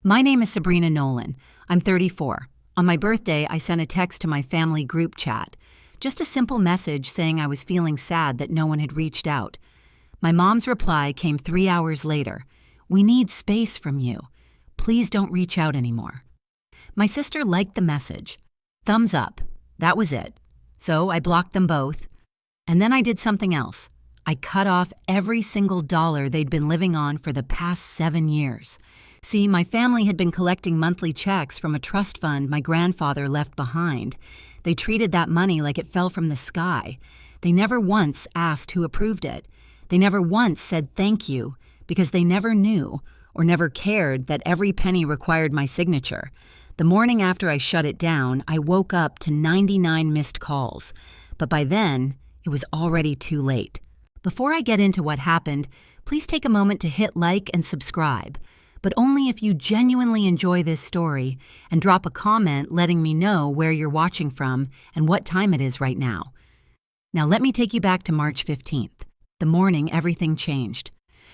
My name is Sabrina Nolan. I'm 34. On my birthday, I sent a text to my family group chat. Just a simple message saying I was feeling sad that no one had reached out. My mom's reply came 3 hours later. "We need space from you. Please don't reach out anymore." My sister liked the message. Thumbs up. That was it. So I blocked them both. And then I did something else. I cut off every single dollar they'd been living on for the past 7 years. See, my family had been collecting monthly checks from a trust fund my grandfather left behind. They treated that money like it fell from the sky. They never once asked who approved it. They never once said thank you, because they never knew or never cared that every penny required my signature. The morning after I shut it down, I woke up to 99 missed calls. But by then, it was already too late. Before I get into what happened, please take a moment to hit like and subscribe, but only if you genuinely enjoy this story, and drop a comment letting me know where you're watching from and what time it is right now. Now let me take you back to March 15th, the morning everything changed.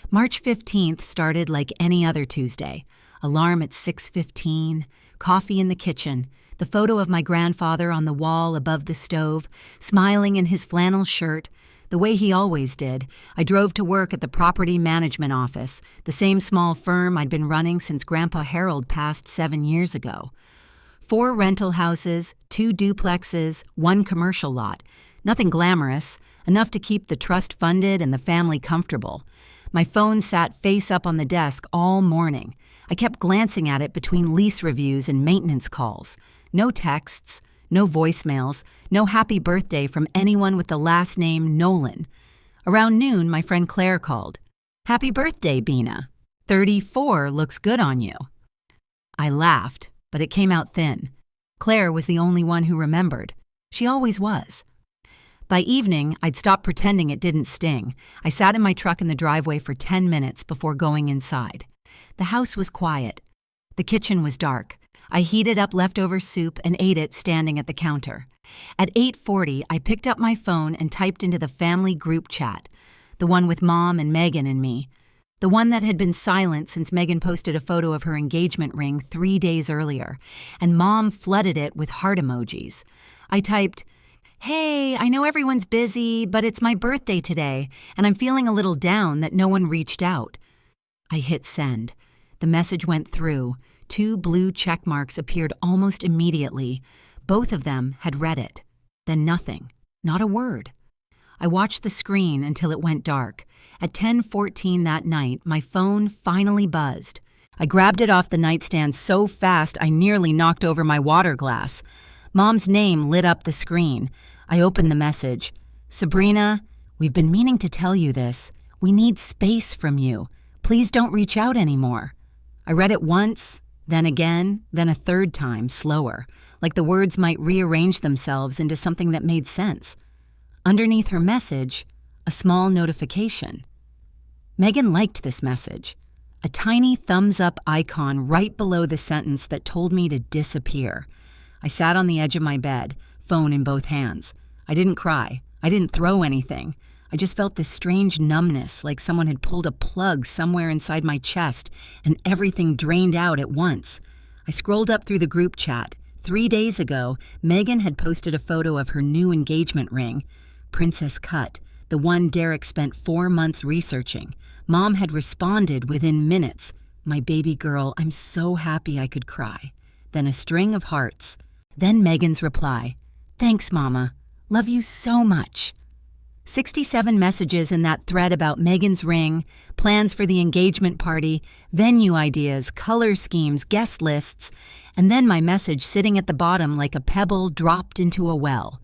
March 15th started like any other Tuesday. Alarm at 6:15, coffee in the kitchen, the photo of my grandfather on the wall above the stove, smiling in his flannel shirt, the way he always did. I drove to work at the property management office, the same small firm I'd been running since Grandpa Harold passed 7 years ago. 4 rental houses, 2 duplexes, 1 commercial lot. Nothing glamorous, enough to keep the trust funded and the family comfortable. My phone sat face up on the desk all morning. I kept glancing at it between lease reviews and maintenance calls. No texts, no voicemails, no happy birthday from anyone with the last name Nolan. Around noon, my friend Claire called. "Happy birthday, Bina. 34 looks good on you." I laughed, but it came out thin. Claire was the only one who remembered. She always was. By evening, I'd stopped pretending it didn't sting. I sat in my truck in the driveway for 10 minutes before going inside. The house was quiet. The kitchen was dark. I heated up leftover soup and ate it standing at the counter. At 8:40, I picked up my phone and typed into the family group chat, the one with Mom and Megan and me, the one that had been silent since Megan posted a photo of her engagement ring 3 days earlier, and Mom flooded it with heart emojis. I typed, "Hey, I know everyone's busy, but it's my birthday today, and I'm feeling a little down that no one reached out." I hit send. The message went through. 2 blue check marks appeared almost immediately. Both of them had read it. Then nothing. Not a word. I watched the screen until it went dark. At 10:14 that night, my phone finally buzzed. I grabbed it off the nightstand so fast I nearly knocked over my water glass. Mom's name lit up the screen. I opened the message. "Sabrina, we've been meaning to tell you this. We need space from you. Please don't reach out anymore." I read it once, then again, then a third time, slower, like the words might rearrange themselves into something that made sense. Underneath her message, a small notification. Megan liked this message. A tiny thumbs-up icon right below the sentence that told me to disappear. I sat on the edge of my bed, phone in both hands. I didn't cry. I didn't throw anything. I just felt this strange numbness, like someone had pulled a plug somewhere inside my chest and everything drained out at once. I scrolled up through the group chat. 3 days ago, Megan had posted a photo of her new engagement ring, Princess Cut, the one Derek spent 4 months researching. Mom had responded within minutes. "My baby girl, I'm so happy I could cry." Then a string of hearts. Then Megan's reply. "Thanks, Mama. Love you so much." 67 messages in that thread about Megan's ring, plans for the engagement party, venue ideas, color schemes, guest lists, and then my message sitting at the bottom like a pebble dropped into a well.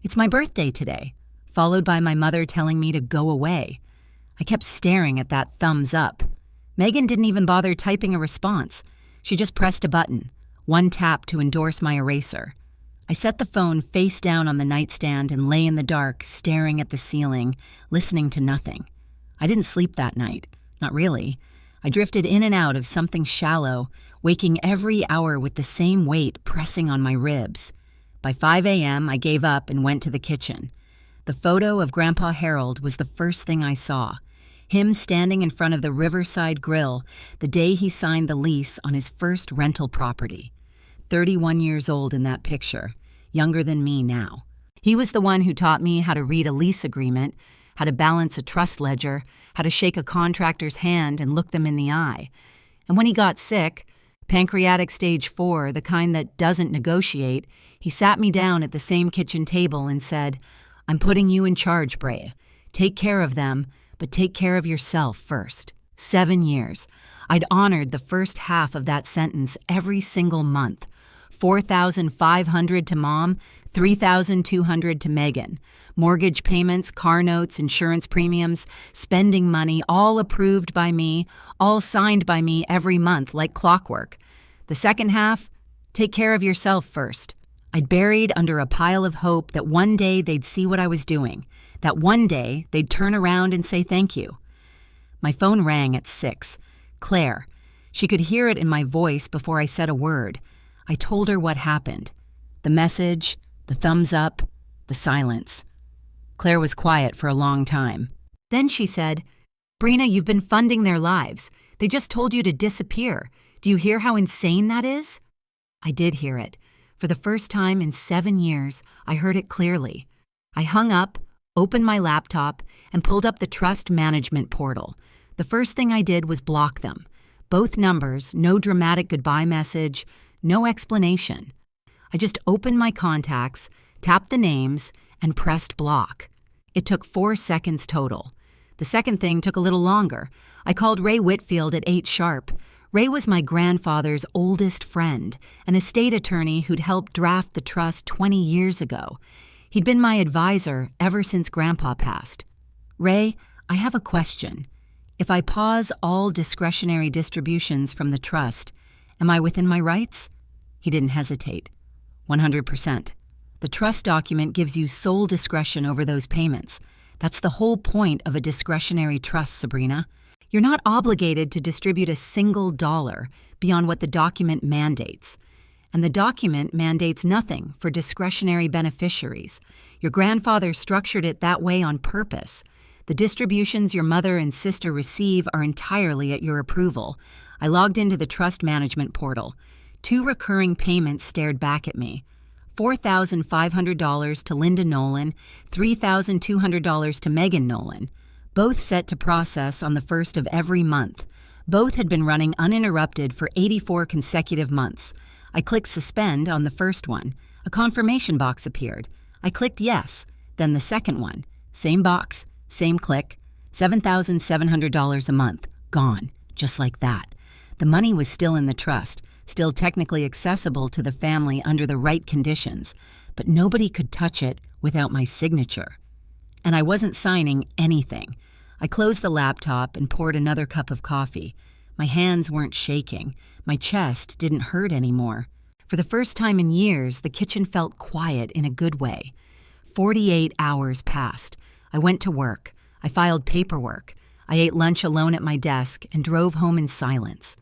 "It's my birthday today," followed by my mother telling me to go away. I kept staring at that thumbs up. Megan didn't even bother typing a response. She just pressed a button, one tap to endorse my eraser. I set the phone face down on the nightstand and lay in the dark, staring at the ceiling, listening to nothing. I didn't sleep that night. Not really. I drifted in and out of something shallow, waking every hour with the same weight pressing on my ribs. By 5 a.m., I gave up and went to the kitchen. The photo of Grandpa Harold was the first thing I saw. Him standing in front of the Riverside Grill the day he signed the lease on his first rental property. 31 years old in that picture, younger than me now. He was the one who taught me how to read a lease agreement, how to balance a trust ledger, how to shake a contractor's hand and look them in the eye. And when he got sick, pancreatic stage 4, the kind that doesn't negotiate, he sat me down at the same kitchen table and said, "I'm putting you in charge, Brea. Take care of them, but take care of yourself first." 7 years. I'd honored the first half of that sentence every single month. $4,500 to Mom, $3,200 to Megan. Mortgage payments, car notes, insurance premiums, spending money, all approved by me, all signed by me every month like clockwork. The second half, take care of yourself first. I'd buried under a pile of hope that one day they'd see what I was doing, that one day they'd turn around and say thank you. My phone rang at 6. Claire. She could hear it in my voice before I said a word. I told her what happened. The message, the thumbs up, the silence. Claire was quiet for a long time. Then she said, "Brina, you've been funding their lives. They just told you to disappear. Do you hear how insane that is?" I did hear it. For the first time in 7 years, I heard it clearly. I hung up, opened my laptop, and pulled up the trust management portal. The first thing I did was block them. Both numbers, no dramatic goodbye message, no explanation. I just opened my contacts, tapped the names, and pressed block. It took 4 seconds total. The second thing took a little longer. I called Ray Whitfield at 8 sharp. Ray was my grandfather's oldest friend, an estate attorney who'd helped draft the trust 20 years ago. He'd been my advisor ever since Grandpa passed. "Ray, I have a question. If I pause all discretionary distributions from the trust, am I within my rights?" He didn't hesitate. 100%. The trust document gives you sole discretion over those payments. That's the whole point of a discretionary trust, Sabrina. You're not obligated to distribute a single dollar beyond what the document mandates. And the document mandates nothing for discretionary beneficiaries. Your grandfather structured it that way on purpose. The distributions your mother and sister receive are entirely at your approval. I logged into the trust management portal. 2 recurring payments stared back at me. $4,500 to Linda Nolan, $3,200 to Megan Nolan. Both set to process on the 1st of every month. Both had been running uninterrupted for 84 consecutive months. I clicked suspend on the first one. A confirmation box appeared. I clicked yes, then the second one. Same box, same click. $7,700 a month. Gone, just like that. The money was still in the trust, still technically accessible to the family under the right conditions, but nobody could touch it without my signature. And I wasn't signing anything. I closed the laptop and poured another cup of coffee. My hands weren't shaking. My chest didn't hurt anymore. For the first time in years, the kitchen felt quiet in a good way. 48 hours passed. I went to work. I filed paperwork. I ate lunch alone at my desk and drove home in silence.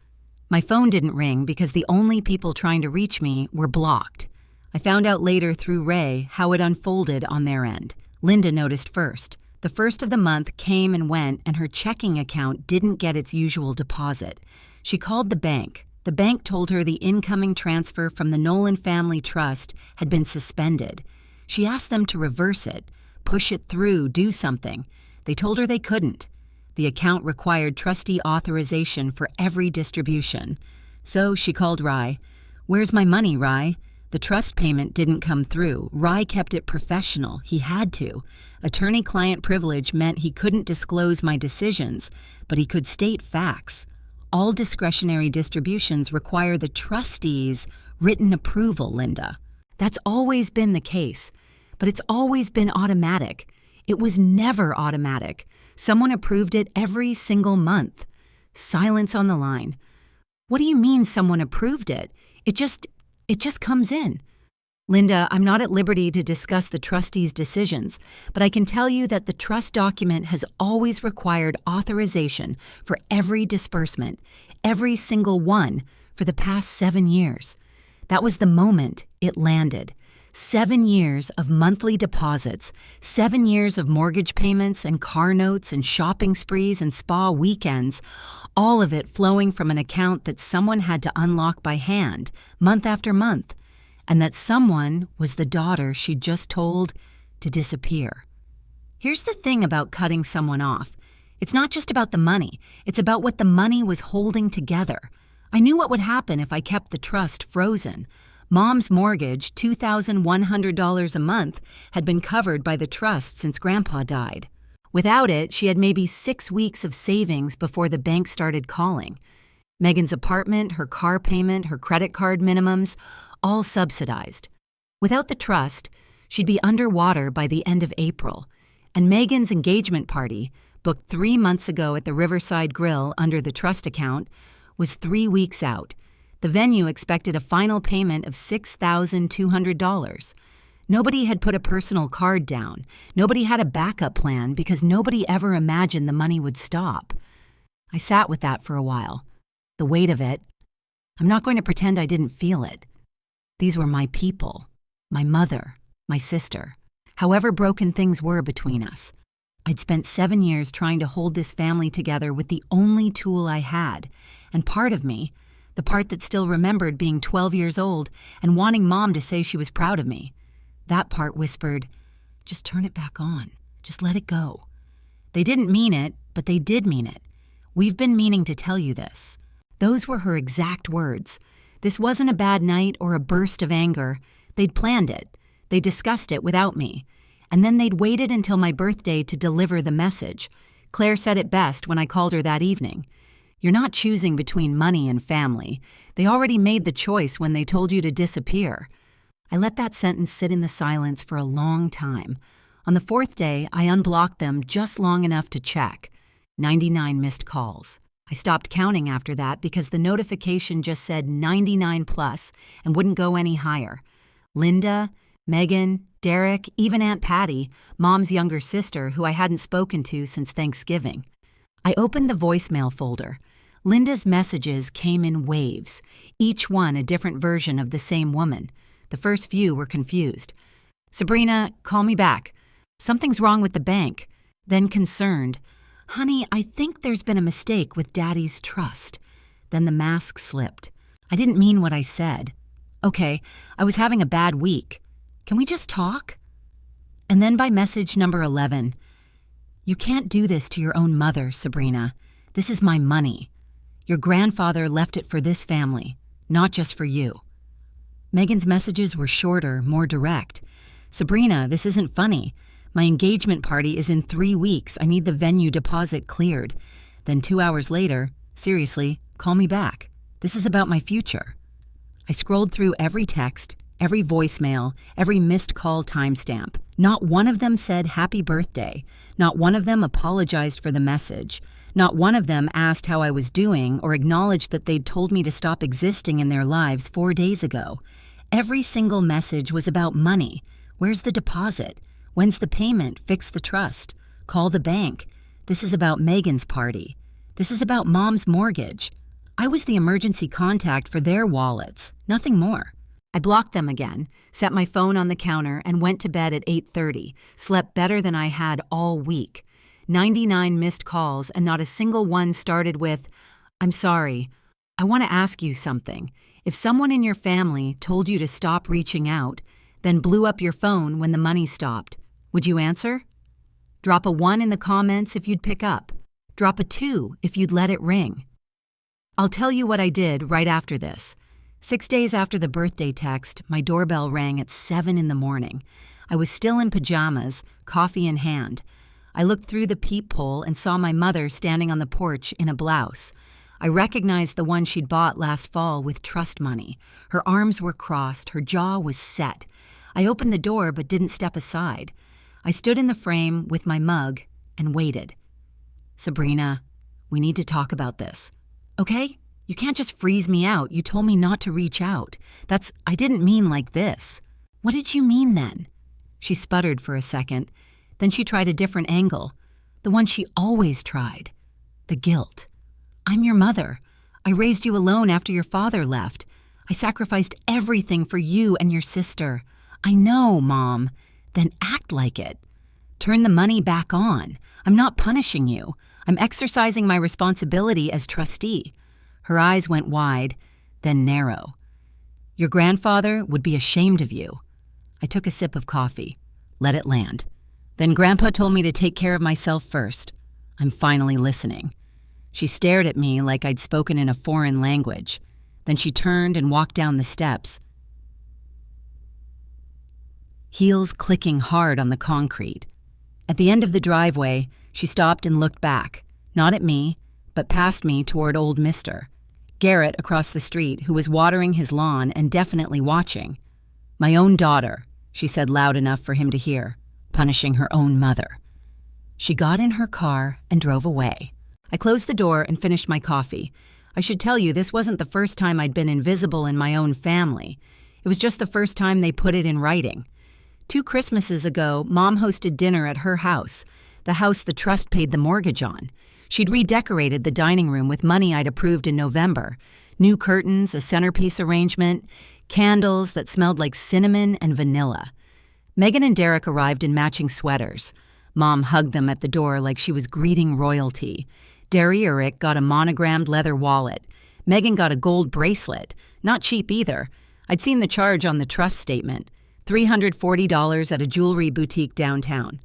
My phone didn't ring because the only people trying to reach me were blocked. I found out later through Ray how it unfolded on their end. Linda noticed first. The first of the month came and went, and her checking account didn't get its usual deposit. She called the bank. The bank told her the incoming transfer from the Nolan Family Trust had been suspended. She asked them to reverse it, push it through, do something. They told her they couldn't. The account required trustee authorization for every distribution. So she called Rye. "Where's my money, Rye?" The trust payment didn't come through. Rye kept it professional. He had to. Attorney-client privilege meant he couldn't disclose my decisions, but he could state facts. All discretionary distributions require the trustee's written approval, Linda. That's always been the case, but it's always been automatic. It was never automatic. Someone approved it every single month. Silence on the line. "What do you mean someone approved it? It just comes in." "Linda, I'm not at liberty to discuss the trustee's decisions, but I can tell you that the trust document has always required authorization for every disbursement, every single one, for the past 7 years. That was the moment it landed. 7 years of monthly deposits, 7 years of mortgage payments and car notes and shopping sprees and spa weekends, all of it flowing from an account that someone had to unlock by hand, month after month, and that someone was the daughter she'd just told to disappear. Here's the thing about cutting someone off. It's not just about the money, it's about what the money was holding together. I knew what would happen if I kept the trust frozen. Mom's mortgage, $2,100 a month, had been covered by the trust since Grandpa died. Without it, she had maybe 6 weeks of savings before the bank started calling. Megan's apartment, her car payment, her credit card minimums, all subsidized. Without the trust, she'd be underwater by the end of April. And Megan's engagement party, booked 3 months ago at the Riverside Grill under the trust account, was 3 weeks out. The venue expected a final payment of $6,200. Nobody had put a personal card down. Nobody had a backup plan because nobody ever imagined the money would stop. I sat with that for a while. The weight of it. I'm not going to pretend I didn't feel it. These were my people, my mother, my sister, however broken things were between us. I'd spent 7 years trying to hold this family together with the only tool I had, and part of me, the part that still remembered being 12 years old and wanting Mom to say she was proud of me, that part whispered, "Just turn it back on. Just let it go." They didn't mean it, but they did mean it. "We've been meaning to tell you this." Those were her exact words. This wasn't a bad night or a burst of anger. They'd planned it. They discussed it without me. And then they'd waited until my birthday to deliver the message. Claire said it best when I called her that evening. "You're not choosing between money and family. They already made the choice when they told you to disappear." I let that sentence sit in the silence for a long time. On the 4th day, I unblocked them just long enough to check. 99 missed calls. I stopped counting after that because the notification just said 99 plus and wouldn't go any higher. Linda, Megan, Derek, even Aunt Patty, Mom's younger sister, who I hadn't spoken to since Thanksgiving. I opened the voicemail folder. Linda's messages came in waves, each one a different version of the same woman. The first few were confused. "Sabrina, call me back. Something's wrong with the bank." Then concerned, "Honey, I think there's been a mistake with Daddy's trust." Then the mask slipped. I didn't mean what I said. "Okay, I was having a bad week. Can we just talk?" And then by message number 11, "You can't do this to your own mother, Sabrina. This is my money. Your grandfather left it for this family, not just for you." Megan's messages were shorter, more direct. "Sabrina, this isn't funny. My engagement party is in 3 weeks. I need the venue deposit cleared." Then 2 hours later, "Seriously, call me back. This is about my future." I scrolled through every text, every voicemail, every missed call timestamp. Not one of them said happy birthday. Not one of them apologized for the message. Not one of them asked how I was doing or acknowledged that they'd told me to stop existing in their lives 4 days ago. Every single message was about money. Where's the deposit? When's the payment? Fix the trust. Call the bank. This is about Megan's party. This is about Mom's mortgage. I was the emergency contact for their wallets, nothing more. I blocked them again, set my phone on the counter, and went to bed at 8:30, slept better than I had all week. 99 missed calls, and not a single one started with, "I'm sorry. I want to ask you something. If someone in your family told you to stop reaching out, then blew up your phone when the money stopped, would you answer? Drop a 1 in the comments if you'd pick up. Drop a 2 if you'd let it ring." I'll tell you what I did right after this. 6 days after the birthday text, my doorbell rang at 7 in the morning. I was still in pajamas, coffee in hand. I looked through the peephole and saw my mother standing on the porch in a blouse. I recognized the one she'd bought last fall with trust money. Her arms were crossed, her jaw was set. I opened the door but didn't step aside. I stood in the frame with my mug and waited. "Sabrina, we need to talk about this. Okay? You can't just freeze me out. You told me not to reach out. I didn't mean like this." "What did you mean then?" She sputtered for a second. Then she tried a different angle, the one she always tried. The guilt. "I'm your mother. I raised you alone after your father left. I sacrificed everything for you and your sister. I know, Mom. Then act like it. Turn the money back on. I'm not punishing you. I'm exercising my responsibility as trustee. Her eyes went wide, then narrow. Your grandfather would be ashamed of you. I took a sip of coffee. Let it land. Then Grandpa told me to take care of myself first. I'm finally listening. She stared at me like I'd spoken in a foreign language. Then she turned and walked down the steps, heels clicking hard on the concrete. At the end of the driveway, she stopped and looked back, not at me, but past me toward old Mister Garrett across the street, who was watering his lawn and definitely watching. My own daughter, she said loud enough for him to hear, punishing her own mother. She got in her car and drove away. I closed the door and finished my coffee. I should tell you, this wasn't the first time I'd been invisible in my own family. It was just the first time they put it in writing. 2 Christmases ago, Mom hosted dinner at her house, the house the trust paid the mortgage on. She'd redecorated the dining room with money I'd approved in November. New curtains, a centerpiece arrangement, candles that smelled like cinnamon and vanilla. Megan and Derek arrived in matching sweaters. Mom hugged them at the door like she was greeting royalty. Derek got a monogrammed leather wallet. Megan got a gold bracelet. Not cheap either. I'd seen the charge on the trust statement. $340 at a jewelry boutique downtown.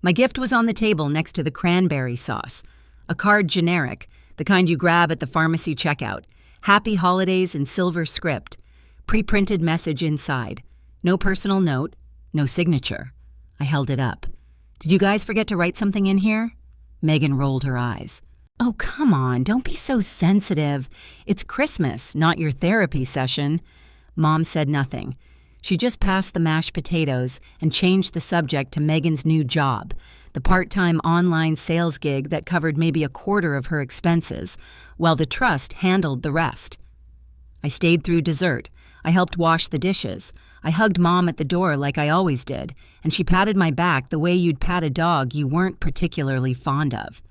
My gift was on the table next to the cranberry sauce. A card generic, the kind you grab at the pharmacy checkout. Happy holidays in silver script. Pre-printed message inside. No personal note, no signature. I held it up. Did you guys forget to write something in here? Megan rolled her eyes. Oh, come on, don't be so sensitive. It's Christmas, not your therapy session. Mom said nothing. She just passed the mashed potatoes and changed the subject to Megan's new job, the part-time online sales gig that covered maybe a quarter of her expenses, while the trust handled the rest. I stayed through dessert. I helped wash the dishes. I hugged Mom at the door like I always did, and she patted my back the way you'd pat a dog you weren't particularly fond of.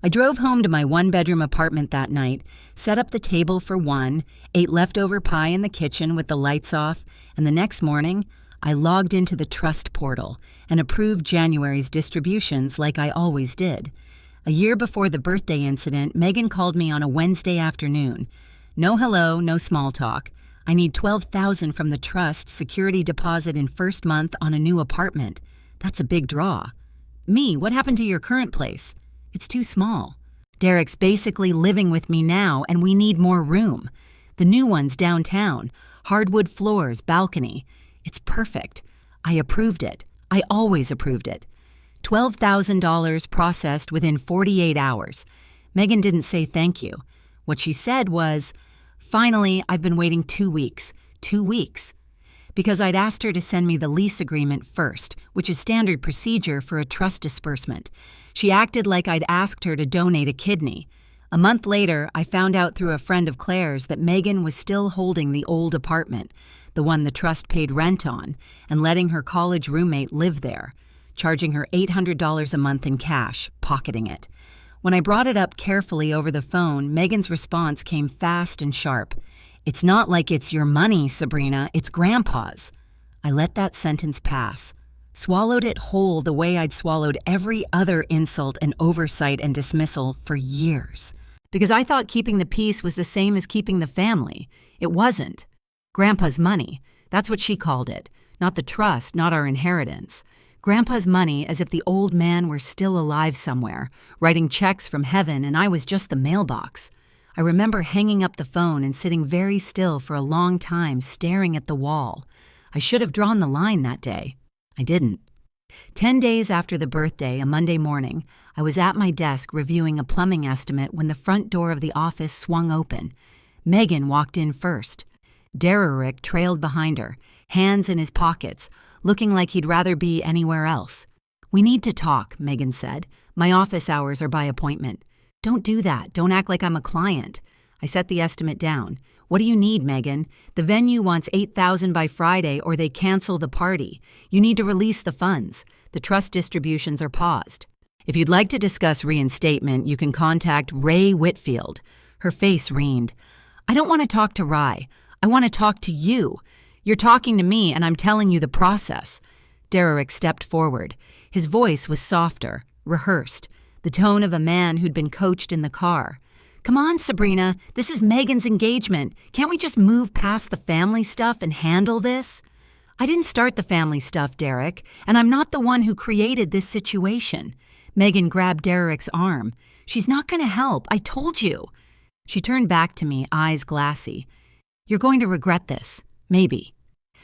I drove home to my 1-bedroom apartment that night, set up the table for one, ate leftover pie in the kitchen with the lights off, and the next morning, I logged into the trust portal and approved January's distributions like I always did. A year before the birthday incident, Megan called me on a Wednesday afternoon. No hello, no small talk. I need $12,000 from the trust security deposit in first month on a new apartment. That's a big draw. Me, what happened to your current place? It's too small. Derek's basically living with me now, and we need more room. The new one's downtown. Hardwood floors, balcony. It's perfect. I approved it. I always approved it. $12,000 processed within 48 hours. Megan didn't say thank you. What she said was, finally, I've been waiting 2 weeks. 2 weeks. Because I'd asked her to send me the lease agreement first, which is standard procedure for a trust disbursement. She acted like I'd asked her to donate a kidney. A month later, I found out through a friend of Claire's that Megan was still holding the old apartment, the one the trust paid rent on, and letting her college roommate live there, charging her $800 a month in cash, pocketing it. When I brought it up carefully over the phone, Megan's response came fast and sharp. It's not like it's your money, Sabrina, it's Grandpa's. I let that sentence pass, swallowed it whole the way I'd swallowed every other insult and oversight and dismissal for years. Because I thought keeping the peace was the same as keeping the family. It wasn't. Grandpa's money, that's what she called it. Not the trust, not our inheritance. Grandpa's money, as if the old man were still alive somewhere, writing checks from heaven and I was just the mailbox. I remember hanging up the phone and sitting very still for a long time, staring at the wall. I should have drawn the line that day. I didn't. 10 days after the birthday, a Monday morning, I was at my desk reviewing a plumbing estimate when the front door of the office swung open. Megan walked in first. Derek trailed behind her, hands in his pockets, looking like he'd rather be anywhere else. "We need to talk," Megan said. "My office hours are by appointment." "Don't do that. Don't act like I'm a client." I set the estimate down. "What do you need, Megan? The venue wants $8,000 by Friday or they cancel the party. You need to release the funds. The trust distributions are paused. If you'd like to discuss reinstatement, you can contact Ray Whitfield." Her face reened. "I don't want to talk to Rye. I want to talk to you. You're talking to me and I'm telling you the process. Derek stepped forward. His voice was softer, rehearsed, the tone of a man who'd been coached in the car. Come on, Sabrina, this is Megan's engagement. Can't we just move past the family stuff and handle this? I didn't start the family stuff, Derek, and I'm not the one who created this situation. Megan grabbed Derek's arm. She's not going to help, I told you. She turned back to me, eyes glassy. You're going to regret this. Maybe.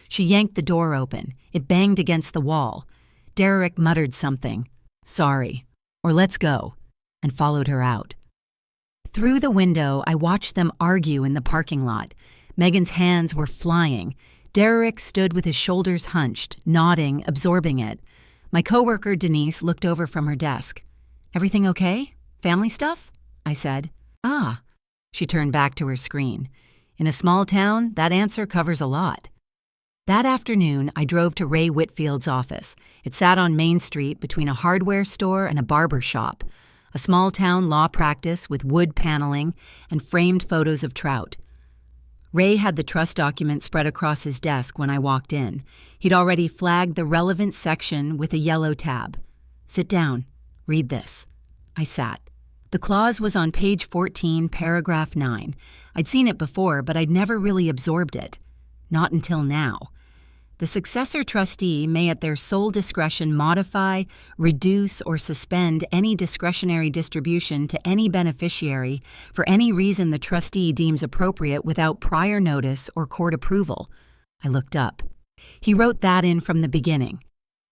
She yanked the door open. It banged against the wall. Derek muttered something. Sorry. Or let's go. And followed her out. Through the window, I watched them argue in the parking lot. Megan's hands were flying. Derek stood with his shoulders hunched, nodding, absorbing it. My coworker, Denise, looked over from her desk. Everything okay? Family stuff? I said. Ah. She turned back to her screen. In a small town, that answer covers a lot. That afternoon, I drove to Ray Whitfield's office. It sat on Main Street between a hardware store and a barber shop. A small-town law practice with wood paneling and framed photos of trout. Ray had the trust document spread across his desk when I walked in. He'd already flagged the relevant section with a yellow tab. Sit down. Read this. I sat. The clause was on page 14, paragraph 9. I'd seen it before, but I'd never really absorbed it. Not until now. The successor trustee may at their sole discretion modify, reduce, or suspend any discretionary distribution to any beneficiary for any reason the trustee deems appropriate without prior notice or court approval. I looked up. He wrote that in from the beginning.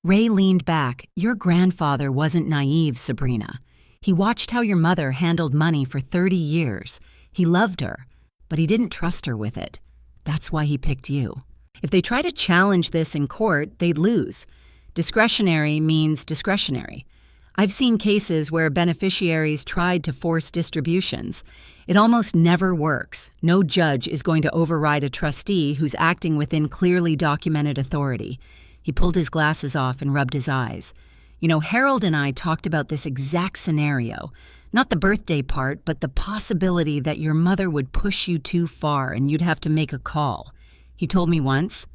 Ray leaned back. Your grandfather wasn't naive, Sabrina. He watched how your mother handled money for 30 years. He loved her, but he didn't trust her with it. That's why he picked you. If they try to challenge this in court, they'd lose. Discretionary means discretionary. I've seen cases where beneficiaries tried to force distributions. It almost never works. No judge is going to override a trustee who's acting within clearly documented authority. He pulled his glasses off and rubbed his eyes. You know, Harold and I talked about this exact scenario. Not the birthday part, but the possibility that your mother would push you too far and you'd have to make a call. He told me once,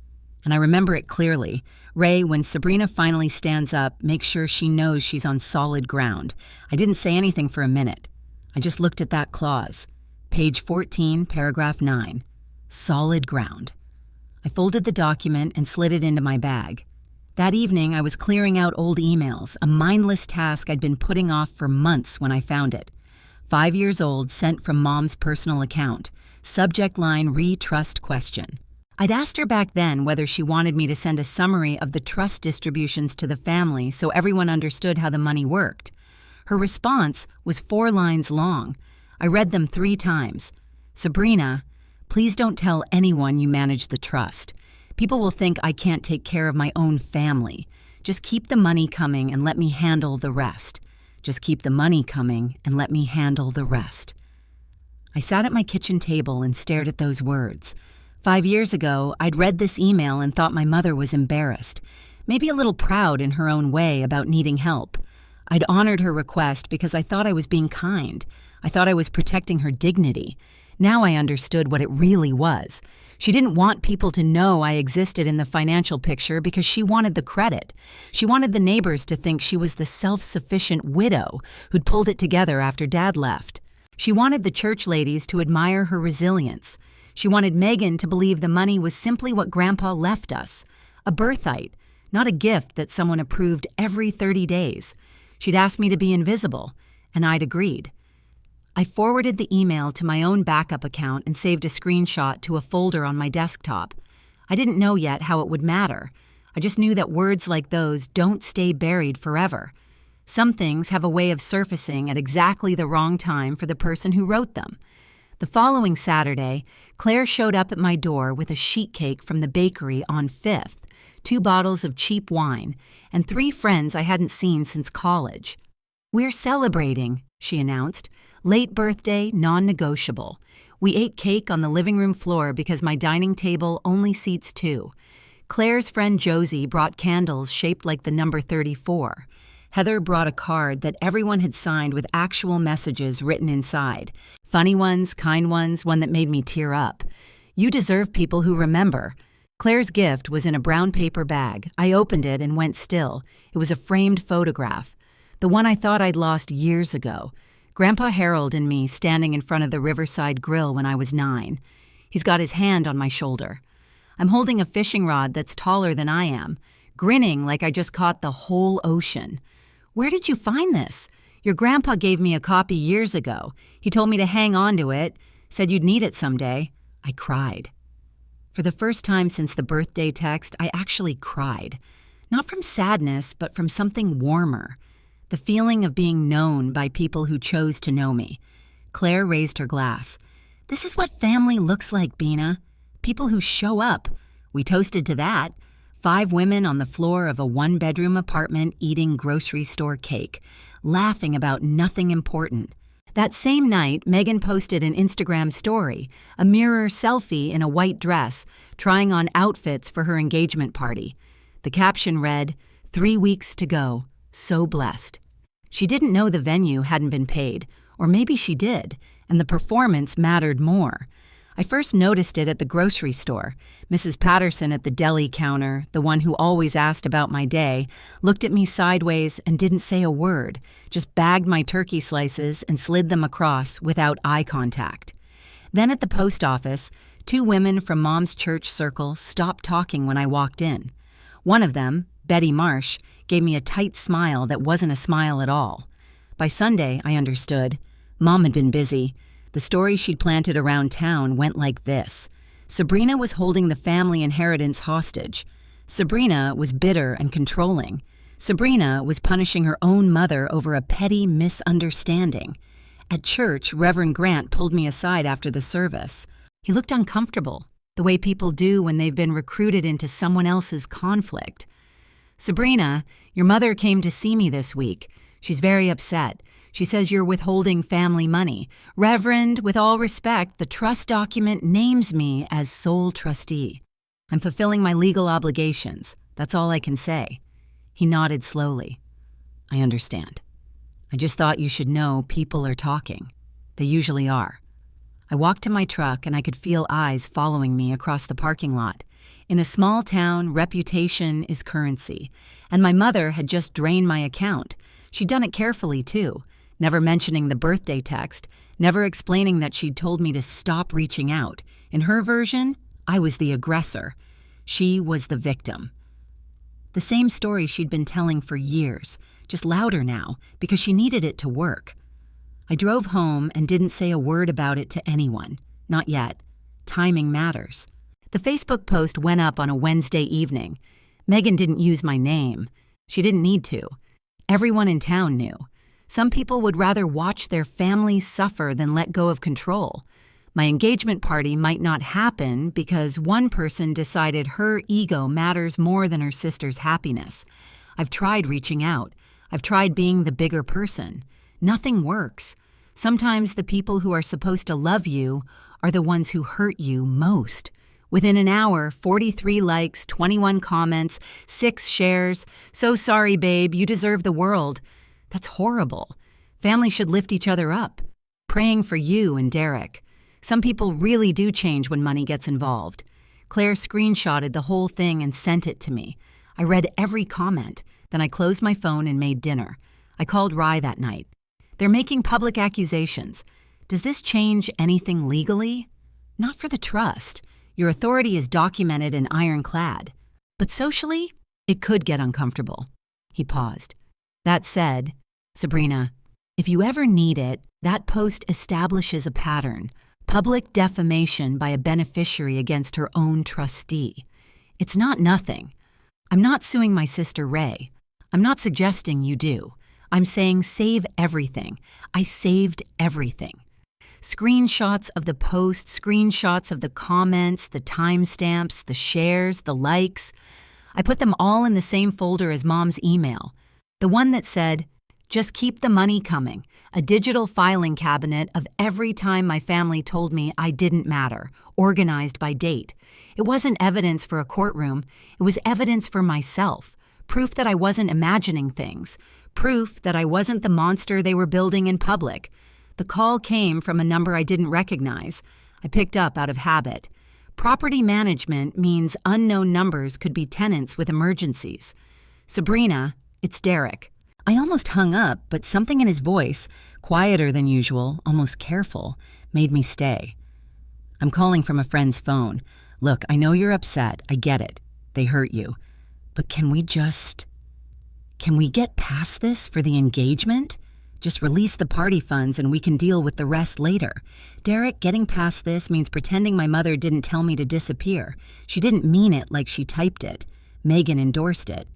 and I remember it clearly, Ray, when Sabrina finally stands up, make sure she knows she's on solid ground. I didn't say anything for a minute. I just looked at that clause. Page 14, paragraph 9. Solid ground. I folded the document and slid it into my bag. That evening, I was clearing out old emails, a mindless task I'd been putting off for months when I found it. 5 years old, sent from Mom's personal account. Subject line, re-trust question. I'd asked her back then whether she wanted me to send a summary of the trust distributions to the family so everyone understood how the money worked. Her response was 4 lines long. I read them 3 times. Sabrina, please don't tell anyone you manage the trust. People will think I can't take care of my own family. Just keep the money coming and let me handle the rest. Just keep the money coming and let me handle the rest. I sat at my kitchen table and stared at those words. 5 years ago, I'd read this email and thought my mother was embarrassed, maybe a little proud in her own way about needing help. I'd honored her request because I thought I was being kind. I thought I was protecting her dignity. Now I understood what it really was. She didn't want people to know I existed in the financial picture because she wanted the credit. She wanted the neighbors to think she was the self-sufficient widow who'd pulled it together after Dad left. She wanted the church ladies to admire her resilience. She wanted Megan to believe the money was simply what Grandpa left us, a birthright, not a gift that someone approved every 30 days. She'd asked me to be invisible, and I'd agreed. I forwarded the email to my own backup account and saved a screenshot to a folder on my desktop. I didn't know yet how it would matter. I just knew that words like those don't stay buried forever. Some things have a way of surfacing at exactly the wrong time for the person who wrote them. The following Saturday, Claire showed up at my door with a sheet cake from the bakery on 5th, 2 bottles of cheap wine, and 3 friends I hadn't seen since college. We're celebrating, she announced. Late birthday, non-negotiable. We ate cake on the living room floor because my dining table only seats 2. Claire's friend Josie brought candles shaped like the number 34. Heather brought a card that everyone had signed with actual messages written inside. Funny ones, kind ones, one that made me tear up. You deserve people who remember. Claire's gift was in a brown paper bag. I opened it and went still. It was a framed photograph, the one I thought I'd lost years ago. Grandpa Harold and me standing in front of the Riverside Grill when I was 9. He's got his hand on my shoulder. I'm holding a fishing rod that's taller than I am, grinning like I just caught the whole ocean. Where did you find this? Your grandpa gave me a copy years ago. He told me to hang on to it, said you'd need it someday. I cried. For the first time since the birthday text, I actually cried. Not from sadness, but from something warmer. The feeling of being known by people who chose to know me. Claire raised her glass. This is what family looks like, Bina. People who show up. We toasted to that. 5 women on the floor of a 1-bedroom apartment eating grocery store cake, laughing about nothing important. That same night, Megan posted an Instagram story, a mirror selfie in a white dress, trying on outfits for her engagement party. The caption read, 3 weeks to go, so blessed. She didn't know the venue hadn't been paid, or maybe she did, and the performance mattered more. I first noticed it at the grocery store. Mrs. Patterson at the deli counter, the one who always asked about my day, looked at me sideways and didn't say a word, just bagged my turkey slices and slid them across without eye contact. Then at the post office, 2 women from Mom's church circle stopped talking when I walked in. One of them, Betty Marsh, gave me a tight smile that wasn't a smile at all. By Sunday, I understood. Mom had been busy. The story she'd planted around town went like this. Sabrina was holding the family inheritance hostage. Sabrina was bitter and controlling. Sabrina was punishing her own mother over a petty misunderstanding. At church, Reverend Grant pulled me aside after the service. He looked uncomfortable, the way people do when they've been recruited into someone else's conflict. Sabrina, your mother came to see me this week. She's very upset. She says you're withholding family money. Reverend, with all respect, the trust document names me as sole trustee. I'm fulfilling my legal obligations. That's all I can say. He nodded slowly. I understand. I just thought you should know people are talking. They usually are. I walked to my truck and I could feel eyes following me across the parking lot. In a small town, reputation is currency. And my mother had just drained my account. She'd done it carefully, too. Never mentioning the birthday text, never explaining that she'd told me to stop reaching out. In her version, I was the aggressor. She was the victim. The same story she'd been telling for years, just louder now, because she needed it to work. I drove home and didn't say a word about it to anyone. Not yet. Timing matters. The Facebook post went up on a Wednesday evening. Megan didn't use my name. She didn't need to. Everyone in town knew. Some people would rather watch their families suffer than let go of control. My engagement party might not happen because one person decided her ego matters more than her sister's happiness. I've tried reaching out. I've tried being the bigger person. Nothing works. Sometimes the people who are supposed to love you are the ones who hurt you most. Within an hour, 43 likes, 21 comments, 6 shares. So sorry, babe, you deserve the world. That's horrible. Families should lift each other up. Praying for you and Derek. Some people really do change when money gets involved. Claire screenshotted the whole thing and sent it to me. I read every comment. Then I closed my phone and made dinner. I called Rye that night. They're making public accusations. Does this change anything legally? Not for the trust. Your authority is documented and ironclad. But socially, it could get uncomfortable. He paused. That said, Sabrina, if you ever need it, that post establishes a pattern. Public defamation by a beneficiary against her own trustee. It's not nothing. I'm not suing my sister Ray. I'm not suggesting you do. I'm saying save everything. I saved everything. Screenshots of the post, screenshots of the comments, the timestamps, the shares, the likes. I put them all in the same folder as Mom's email. The one that said, just keep the money coming, a digital filing cabinet of every time my family told me I didn't matter, organized by date. It wasn't evidence for a courtroom, it was evidence for myself, proof that I wasn't imagining things, proof that I wasn't the monster they were building in public. The call came from a number I didn't recognize. I picked up out of habit. Property management means unknown numbers could be tenants with emergencies. Sabrina, it's Derek. I almost hung up, but something in his voice, quieter than usual, almost careful, made me stay. I'm calling from a friend's phone. Look, I know you're upset. I get it. They hurt you. But can we get past this for the engagement? Just release the party funds and we can deal with the rest later. Derek, getting past this means pretending my mother didn't tell me to disappear. She didn't mean it like she typed it. Megan endorsed it.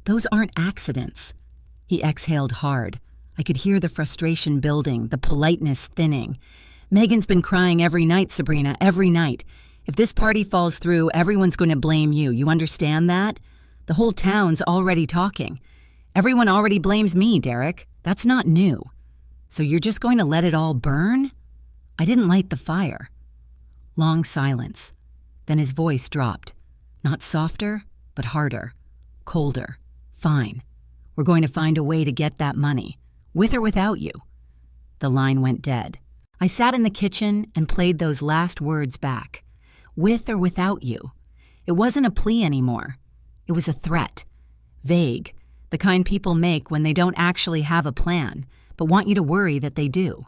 Those aren't accidents. He exhaled hard. I could hear the frustration building, the politeness thinning. Megan's been crying every night, Sabrina, every night. If this party falls through, everyone's going to blame you. You understand that? The whole town's already talking. Everyone already blames me, Derek. That's not new. So you're just going to let it all burn? I didn't light the fire. Long silence. Then his voice dropped. Not softer, but harder. Colder. Fine. We're going to find a way to get that money, with or without you. The line went dead. I sat in the kitchen and played those last words back. With or without you. It wasn't a plea anymore. It was a threat. Vague, the kind people make when they don't actually have a plan, but want you to worry that they do.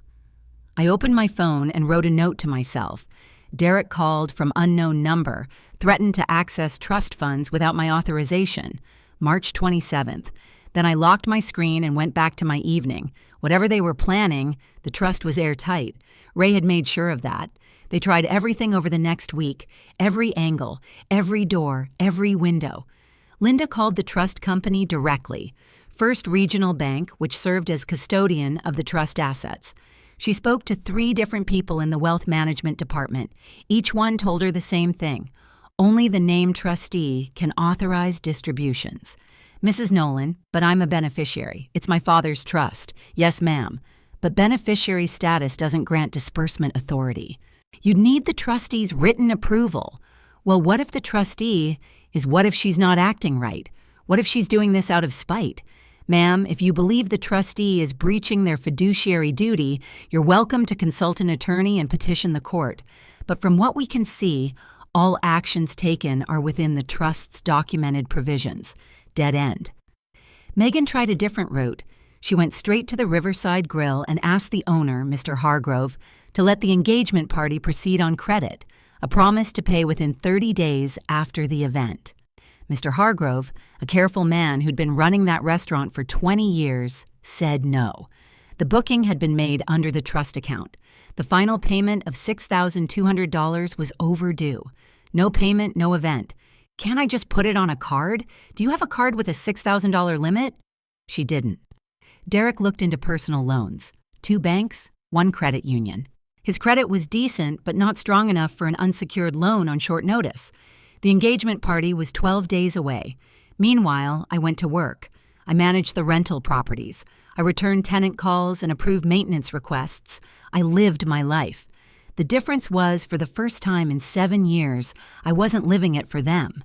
I opened my phone and wrote a note to myself. Derek called from unknown number, threatened to access trust funds without my authorization. March 27th. Then I locked my screen and went back to my evening. Whatever they were planning, the trust was airtight. Ray had made sure of that. They tried everything over the next week, every angle, every door, every window. Linda called the trust company directly, First Regional Bank, which served as custodian of the trust assets. She spoke to 3 different people in the wealth management department. Each one told her the same thing. Only the named trustee can authorize distributions. Mrs. Nolan, but I'm a beneficiary. It's my father's trust. Yes, ma'am. But beneficiary status doesn't grant disbursement authority. You'd need the trustee's written approval. Well, what if the trustee what if she's not acting right? What if she's doing this out of spite? Ma'am, if you believe the trustee is breaching their fiduciary duty, you're welcome to consult an attorney and petition the court. But from what we can see, all actions taken are within the trust's documented provisions. Dead end. Megan tried a different route. She went straight to the Riverside Grill and asked the owner, Mr. Hargrove, to let the engagement party proceed on credit, a promise to pay within 30 days after the event. Mr. Hargrove, a careful man who'd been running that restaurant for 20 years, said no. The booking had been made under the trust account. The final payment of $6,200 was overdue. No payment, no event. Can't I just put it on a card? Do you have a card with a $6,000 limit? She didn't. Derek looked into personal loans. 2 banks, 1 credit union. His credit was decent, but not strong enough for an unsecured loan on short notice. The engagement party was 12 days away. Meanwhile, I went to work. I managed the rental properties. I returned tenant calls and approved maintenance requests. I lived my life. The difference was, for the first time in 7 years, I wasn't living it for them.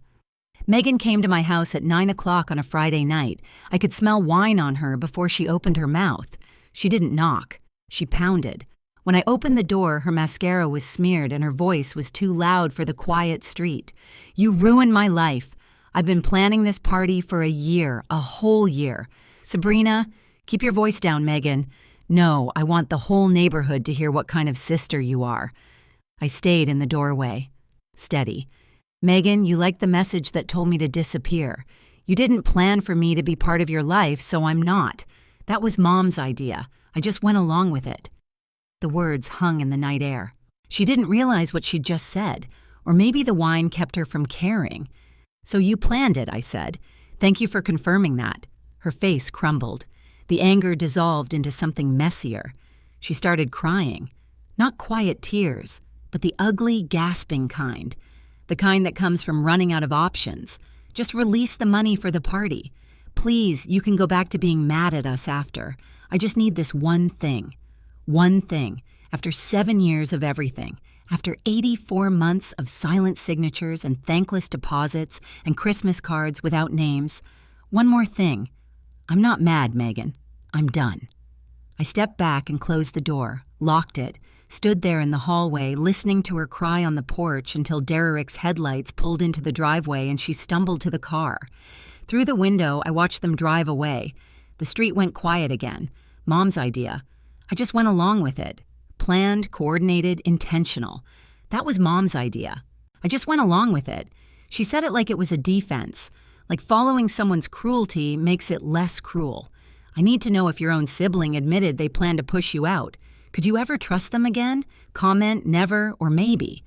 Megan came to my house at 9 o'clock on a Friday night. I could smell wine on her before she opened her mouth. She didn't knock. She pounded. When I opened the door, her mascara was smeared and her voice was too loud for the quiet street. You ruined my life. I've been planning this party for a year, a whole year. Sabrina, keep your voice down, Megan. No, I want the whole neighborhood to hear what kind of sister you are. I stayed in the doorway. Steady. Megan, you liked the message that told me to disappear. You didn't plan for me to be part of your life, so I'm not. That was Mom's idea. I just went along with it. The words hung in the night air. She didn't realize what she'd just said, or maybe the wine kept her from caring. So you planned it, I said. Thank you for confirming that. Her face crumbled. The anger dissolved into something messier. She started crying. Not quiet tears, but the ugly, gasping kind. The kind that comes from running out of options. Just release the money for the party. Please, you can go back to being mad at us after. I just need this one thing. One thing. After 7 years of everything. After 84 months of silent signatures and thankless deposits and Christmas cards without names. One more thing. I'm not mad, Megan. I'm done. I stepped back and closed the door, locked it, stood there in the hallway listening to her cry on the porch until Derek's headlights pulled into the driveway and she stumbled to the car. Through the window, I watched them drive away. The street went quiet again. Mom's idea. I just went along with it. Planned, coordinated, intentional. That was Mom's idea. I just went along with it. She said it like it was a defense. Like following someone's cruelty makes it less cruel. I need to know if your own sibling admitted they plan to push you out. Could you ever trust them again? Comment, never, or maybe.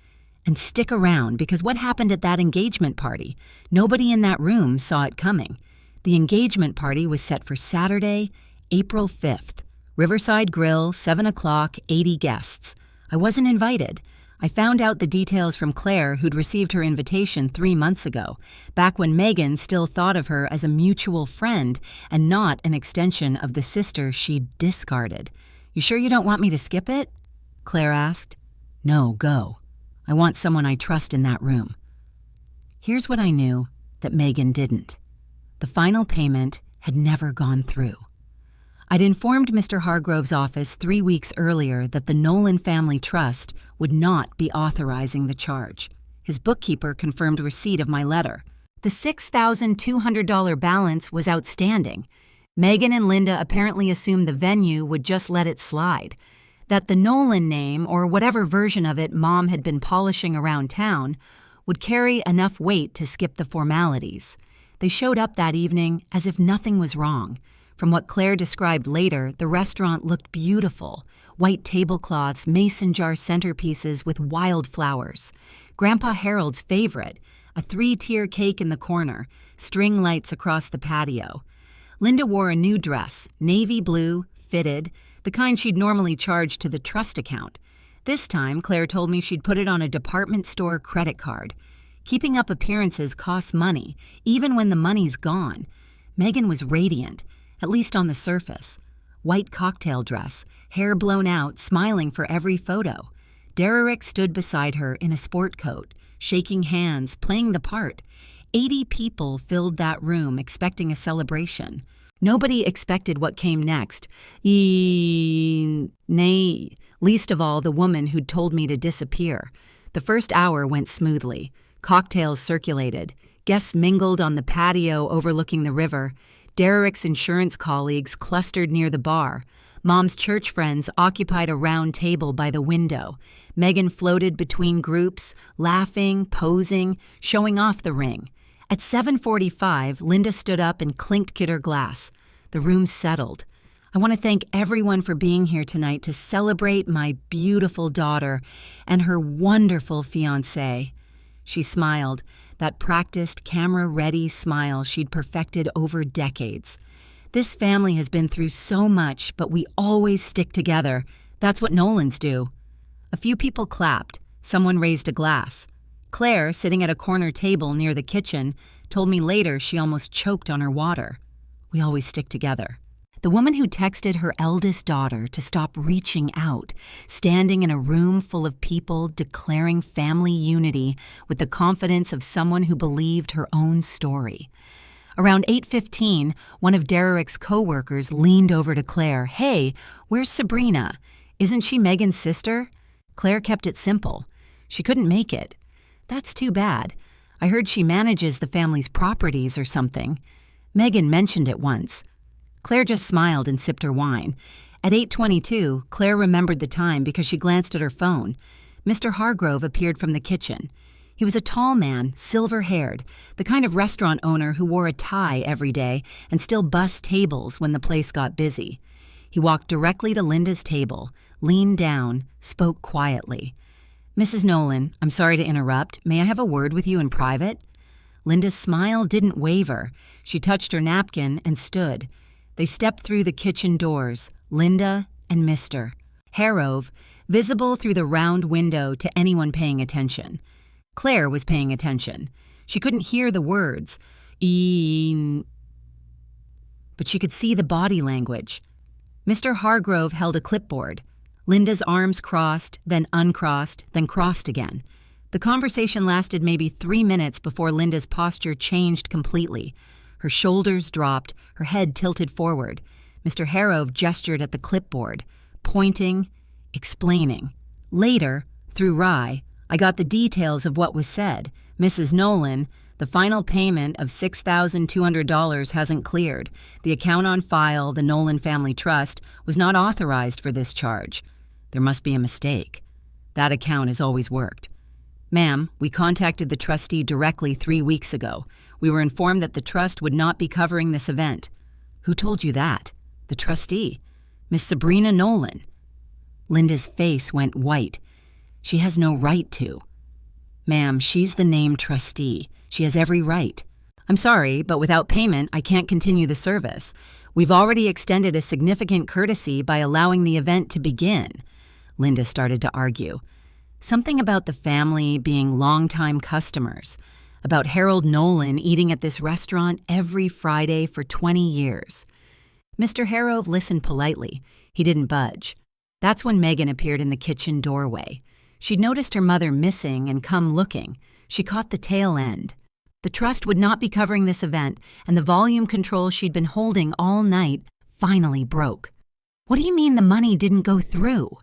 And stick around, because what happened at that engagement party? Nobody in that room saw it coming. The engagement party was set for Saturday, April 5th. Riverside Grill, 7 o'clock, 80 guests. I wasn't invited. I found out the details from Claire, who'd received her invitation 3 months ago, back when Megan still thought of her as a mutual friend and not an extension of the sister she'd discarded. "You sure you don't want me to skip it?" Claire asked. "No, go. I want someone I trust in that room." Here's what I knew that Megan didn't. The final payment had never gone through. I'd informed Mr. Hargrove's office 3 weeks earlier that the Nolan Family Trust would not be authorizing the charge. His bookkeeper confirmed receipt of my letter. The $6,200 balance was outstanding. Megan and Linda apparently assumed the venue would just let it slide, that the Nolan name, or whatever version of it Mom had been polishing around town, would carry enough weight to skip the formalities. They showed up that evening as if nothing was wrong. From what Claire described later, the restaurant looked beautiful. White tablecloths, mason jar centerpieces with wildflowers. Grandpa Harold's favorite, a 3-tier cake in the corner, string lights across the patio. Linda wore a new dress, navy blue, fitted, the kind she'd normally charge to the trust account. This time, Claire told me she'd put it on a department store credit card. Keeping up appearances costs money, even when the money's gone. Megan was radiant, at least on the surface. White cocktail dress, hair blown out, smiling for every photo. Derek stood beside her in a sport coat, shaking hands, playing the part. 80 people filled that room expecting a celebration. Nobody expected what came next. Nay, least of all the woman who'd told me to disappear. The first hour went smoothly. Cocktails circulated. Guests mingled on the patio overlooking the river. Derek's insurance colleagues clustered near the bar. Mom's church friends occupied a round table by the window. Megan floated between groups, laughing, posing, showing off the ring. At 7:45, Linda stood up and clinked her glass. The room settled. "I want to thank everyone for being here tonight to celebrate my beautiful daughter and her wonderful fiancé." She smiled, that practiced, camera-ready smile she'd perfected over decades. "This family has been through so much, but we always stick together. That's what Nolans do." A few people clapped. Someone raised a glass. Claire, sitting at a corner table near the kitchen, told me later she almost choked on her water. We always stick together. The woman who texted her eldest daughter to stop reaching out, standing in a room full of people declaring family unity with the confidence of someone who believed her own story. Around 8:15, one of Derek's co-workers leaned over to Claire. "Hey, where's Sabrina? Isn't she Megan's sister?" Claire kept it simple. "She couldn't make it." "That's too bad. I heard she manages the family's properties or something." Megan mentioned it once. Claire just smiled and sipped her wine. At 8:22, Claire remembered the time because she glanced at her phone. Mr. Hargrove appeared from the kitchen. He was a tall man, silver-haired, the kind of restaurant owner who wore a tie every day and still bussed tables when the place got busy. He walked directly to Linda's table, leaned down, spoke quietly. "Mrs. Nolan, I'm sorry to interrupt. May I have a word with you in private?" Linda's smile didn't waver. She touched her napkin and stood. They stepped through the kitchen doors, Linda and Mr. Hargrove, visible through the round window to anyone paying attention. Claire was paying attention. She couldn't hear the words, but she could see the body language. Mr. Hargrove held a clipboard. Linda's arms crossed, then uncrossed, then crossed again. The conversation lasted maybe 3 minutes before Linda's posture changed completely. Her shoulders dropped, her head tilted forward. Mr. Hargrove gestured at the clipboard, pointing, explaining. Later, through Rye, I got the details of what was said. Mrs. Nolan, the final payment of $6,200 hasn't cleared. The account on file, the Nolan Family Trust, was not authorized for this charge. There must be a mistake. That account has always worked. Ma'am, we contacted the trustee directly 3 weeks ago. We were informed that the trust would not be covering this event. Who told you that? The trustee. Miss Sabrina Nolan. Linda's face went white. She has no right to. Ma'am, she's the named trustee. She has every right. I'm sorry, but without payment, I can't continue the service. We've already extended a significant courtesy by allowing the event to begin. Linda started to argue. Something about the family being longtime customers, about Harold Nolan eating at this restaurant every Friday for 20 years. Mr. Harrove listened politely. He didn't budge. That's when Megan appeared in the kitchen doorway. She'd noticed her mother missing and come looking. She caught the tail end. The trust would not be covering this event, and the volume control she'd been holding all night finally broke. What do you mean the money didn't go through?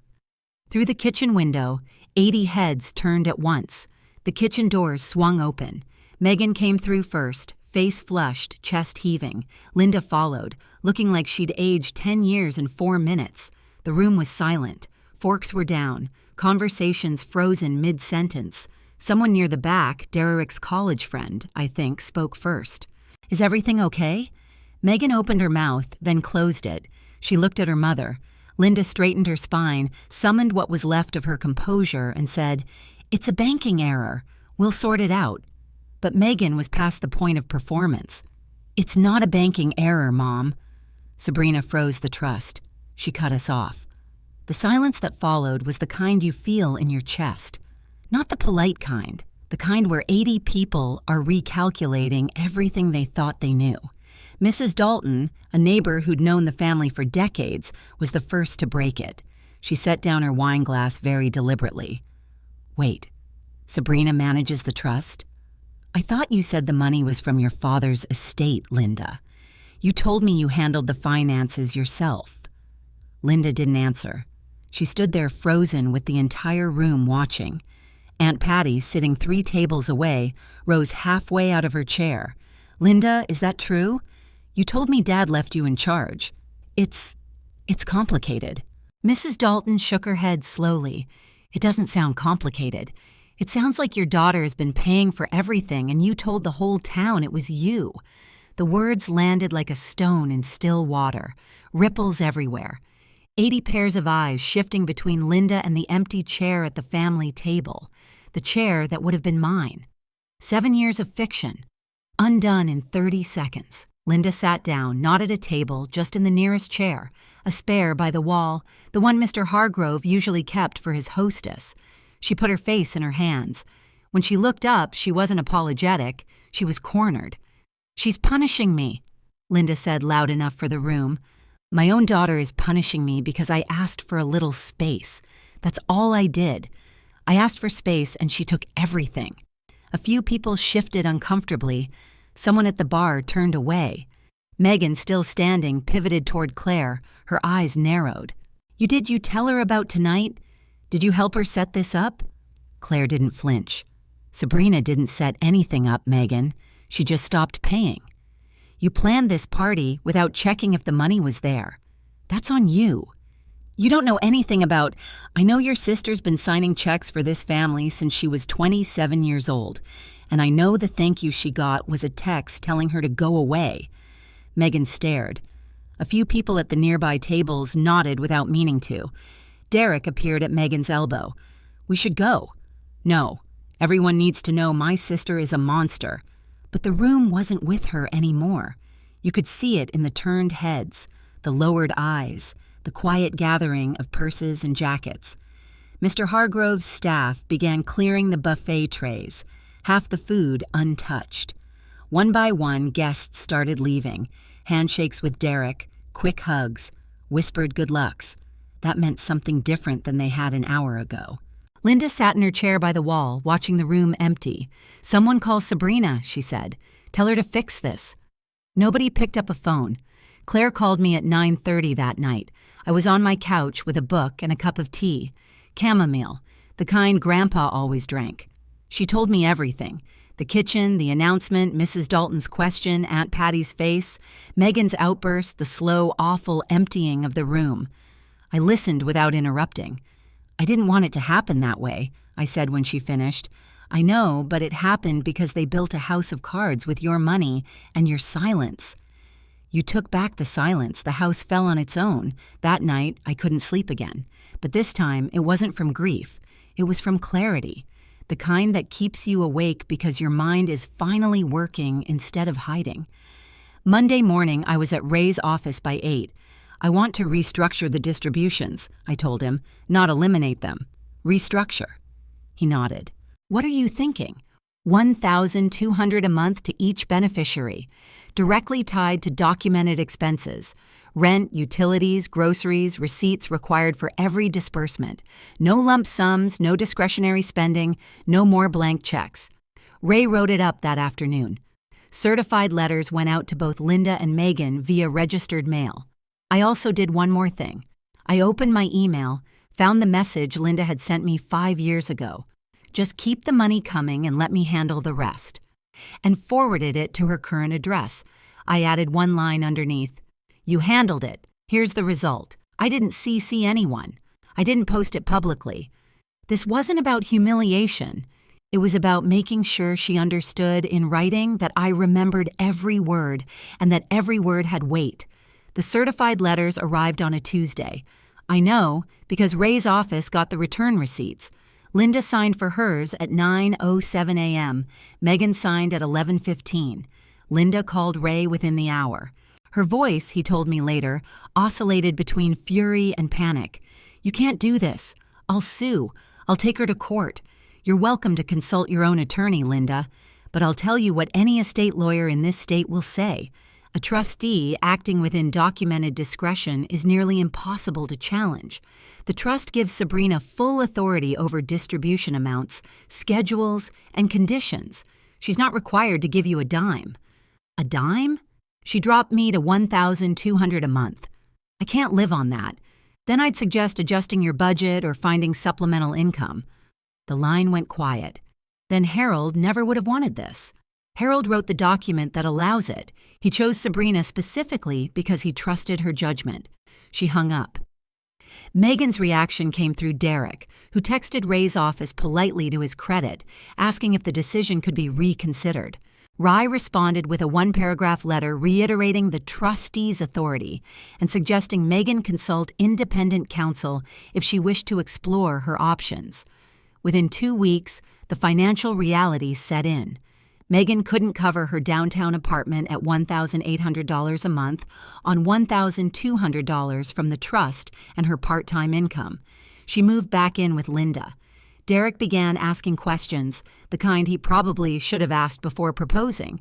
Through the kitchen window, 80 heads turned at once. The kitchen doors swung open. Megan came through first, face flushed, chest heaving. Linda followed, looking like she'd aged 10 years in 4 minutes. The room was silent. Forks were down, conversations frozen mid-sentence. Someone near the back, Derek's college friend, I think, spoke first. Is everything okay? Megan opened her mouth, then closed it. She looked at her mother. Linda straightened her spine, summoned what was left of her composure, and said, "It's a banking error. We'll sort it out." But Megan was past the point of performance. "It's not a banking error, Mom." Sabrina froze the trust. She cut us off. The silence that followed was the kind you feel in your chest. Not the polite kind, the kind where 80 people are recalculating everything they thought they knew. Mrs. Dalton, a neighbor who'd known the family for decades, was the first to break it. She set down her wine glass very deliberately. "Wait, Sabrina manages the trust? I thought you said the money was from your father's estate, Linda. You told me you handled the finances yourself." Linda didn't answer. She stood there frozen with the entire room watching. Aunt Patty, sitting 3 tables away, rose halfway out of her chair. "Linda, is that true? You told me Dad left you in charge. It's complicated." Mrs. Dalton shook her head slowly. "It doesn't sound complicated. It sounds like your daughter has been paying for everything and you told the whole town it was you." The words landed like a stone in still water, ripples everywhere. 80 pairs of eyes shifting between Linda and the empty chair at the family table, the chair that would have been mine. 7 years of fiction, undone in 30 seconds. Linda sat down, not at a table, just in the nearest chair, a spare by the wall, the one Mr. Hargrove usually kept for his hostess. She put her face in her hands. When she looked up, she wasn't apologetic. She was cornered. "She's punishing me," Linda said loud enough for the room. "My own daughter is punishing me because I asked for a little space. That's all I did. I asked for space and she took everything." A few people shifted uncomfortably. Someone at the bar turned away. Megan, still standing, pivoted toward Claire, her eyes narrowed. You tell her about tonight? Did you help her set this up?" Claire didn't flinch. "Sabrina didn't set anything up, Megan. She just stopped paying. You planned this party without checking if the money was there. That's on you. You don't know anything about... I know your sister's been signing checks for this family since she was 27 years old, and I know the thank you she got was a text telling her to go away." Megan stared. A few people at the nearby tables nodded without meaning to. Derek appeared at Megan's elbow. "We should go." "No. Everyone needs to know my sister is a monster." But the room wasn't with her anymore. You could see it in the turned heads, the lowered eyes, the quiet gathering of purses and jackets. Mr. Hargrove's staff began clearing the buffet trays, half the food untouched. One by one, guests started leaving, handshakes with Derek, quick hugs, whispered good lucks. That meant something different than they had an hour ago. Linda sat in her chair by the wall, watching the room empty. "Someone call Sabrina," she said. "Tell her to fix this." Nobody picked up a phone. Claire called me at 9:30 that night. I was on my couch with a book and a cup of tea. Chamomile, the kind Grandpa always drank. She told me everything. The kitchen, the announcement, Mrs. Dalton's question, Aunt Patty's face, Megan's outburst, the slow, awful emptying of the room. I listened without interrupting. "I didn't want it to happen that way," I said when she finished. "I know, but it happened because they built a house of cards with your money and your silence." "You took back the silence. The house fell on its own. That night, I couldn't sleep again. But this time, it wasn't from grief. It was from clarity. The kind that keeps you awake because your mind is finally working instead of hiding." Monday morning, I was at Ray's office by 8. "I want to restructure the distributions," I told him, "not eliminate them. Restructure." He nodded. "What are you thinking? $1,200 a month to each beneficiary, directly tied to documented expenses. Rent, utilities, groceries, receipts required for every disbursement. No lump sums, no discretionary spending, no more blank checks." Ray wrote it up that afternoon. Certified letters went out to both Linda and Megan via registered mail. I also did one more thing. I opened my email, found the message Linda had sent me 5 years ago. "Just keep the money coming and let me handle the rest," and forwarded it to her current address. I added one line underneath. "You handled it. Here's the result. I didn't CC anyone. I didn't post it publicly." This wasn't about humiliation. It was about making sure she understood in writing that I remembered every word and that every word had weight. The certified letters arrived on a Tuesday. I know because Ray's office got the return receipts. Linda signed for hers at 9:07 a.m. Megan signed at 11:15. Linda called Ray within the hour. Her voice, he told me later, oscillated between fury and panic. "You can't do this. I'll sue. I'll take her to court. You're welcome to consult your own attorney, Linda. But I'll tell you what any estate lawyer in this state will say. A trustee acting within documented discretion is nearly impossible to challenge. The trust gives Sabrina full authority over distribution amounts, schedules, and conditions. She's not required to give you a dime." "A dime?" "She dropped me to $1,200 a month. I can't live on that. Then I'd suggest adjusting your budget or finding supplemental income." The line went quiet. "Then Harold never would have wanted this. Harold wrote the document that allows it. He chose Sabrina specifically because he trusted her judgment." She hung up. Megan's reaction came through Derek, who texted Ray's office politely to his credit, asking if the decision could be reconsidered. Rai responded with a one-paragraph letter reiterating the trustee's authority and suggesting Megan consult independent counsel if she wished to explore her options. Within 2 weeks, the financial reality set in. Megan couldn't cover her downtown apartment at $1,800 a month on $1,200 from the trust and her part-time income. She moved back in with Linda. Derek began asking questions, the kind he probably should have asked before proposing.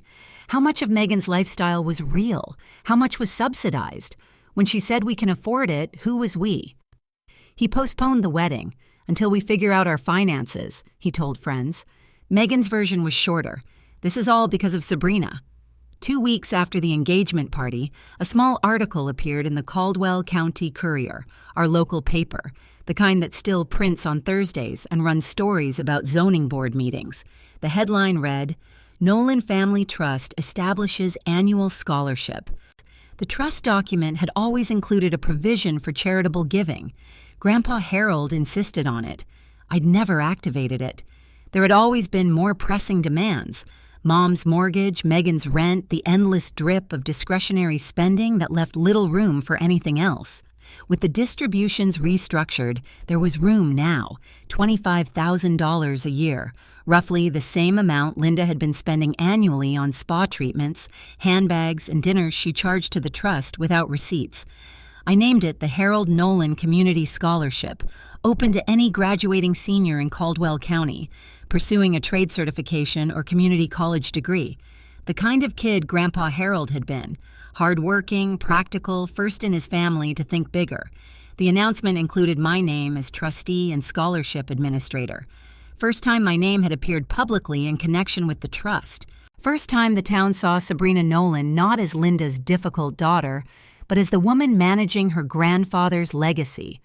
How much of Megan's lifestyle was real? How much was subsidized? When she said we can afford it, who was we? He postponed the wedding until we figure out our finances, he told friends. Megan's version was shorter. "This is all because of Sabrina." 2 weeks after the engagement party, a small article appeared in the Caldwell County Courier, our local paper, the kind that still prints on Thursdays and runs stories about zoning board meetings. The headline read, "Nolan Family Trust establishes annual scholarship." The trust document had always included a provision for charitable giving. Grandpa Harold insisted on it. I'd never activated it. There had always been more pressing demands. Mom's mortgage, Megan's rent, the endless drip of discretionary spending that left little room for anything else. With the distributions restructured, there was room now, $25,000 a year, roughly the same amount Linda had been spending annually on spa treatments, handbags, and dinners she charged to the trust without receipts. I named it the Harold Nolan Community Scholarship, open to any graduating senior in Caldwell County, pursuing a trade certification or community college degree. The kind of kid Grandpa Harold had been, hard-working, practical, first in his family to think bigger. The announcement included my name as trustee and scholarship administrator. First time my name had appeared publicly in connection with the trust. First time the town saw Sabrina Nolan not as Linda's difficult daughter, but as the woman managing her grandfather's legacy.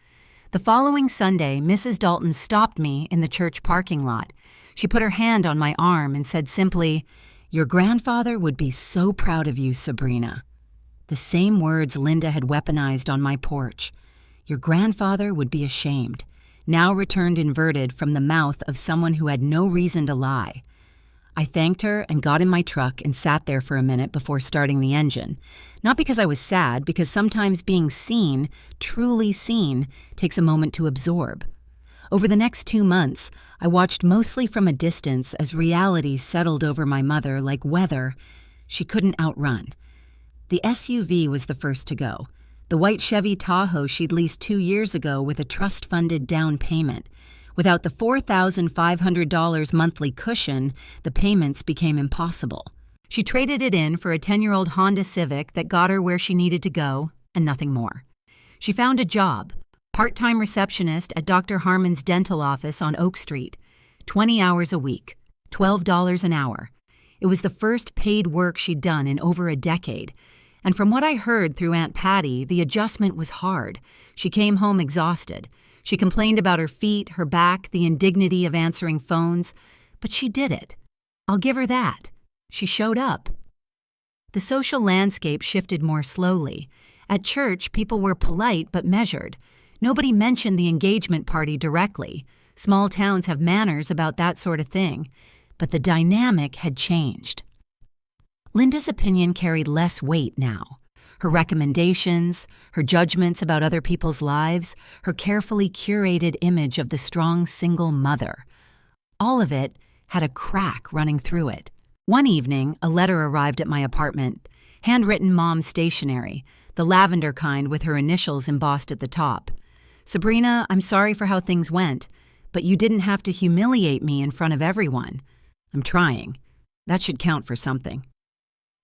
The following Sunday, Mrs. Dalton stopped me in the church parking lot. She put her hand on my arm and said simply, "Your grandfather would be so proud of you, Sabrina." The same words Linda had weaponized on my porch. Your grandfather would be ashamed, now returned inverted from the mouth of someone who had no reason to lie. I thanked her and got in my truck and sat there for a minute before starting the engine. Not because I was sad, because sometimes being seen, truly seen, takes a moment to absorb. Over the next 2 months, I watched mostly from a distance as reality settled over my mother like weather she couldn't outrun. The SUV was the first to go. The white Chevy Tahoe she'd leased 2 years ago with a trust-funded down payment. Without the $4,500 monthly cushion, the payments became impossible. She traded it in for a 10-year-old Honda Civic that got her where she needed to go, and nothing more. She found a job, part-time receptionist at Dr. Harmon's dental office on Oak Street, 20 hours a week, $12 an hour. It was the first paid work she'd done in over a decade. And from what I heard through Aunt Patty, the adjustment was hard. She came home exhausted. She complained about her feet, her back, the indignity of answering phones. But she did it. I'll give her that. She showed up. The social landscape shifted more slowly. At church, people were polite but measured. Nobody mentioned the engagement party directly. Small towns have manners about that sort of thing. But the dynamic had changed. Linda's opinion carried less weight now. Her recommendations, her judgments about other people's lives, her carefully curated image of the strong single mother. All of it had a crack running through it. One evening, a letter arrived at my apartment, handwritten mom stationery, the lavender kind with her initials embossed at the top. "Sabrina, I'm sorry for how things went, but you didn't have to humiliate me in front of everyone. I'm trying. That should count for something."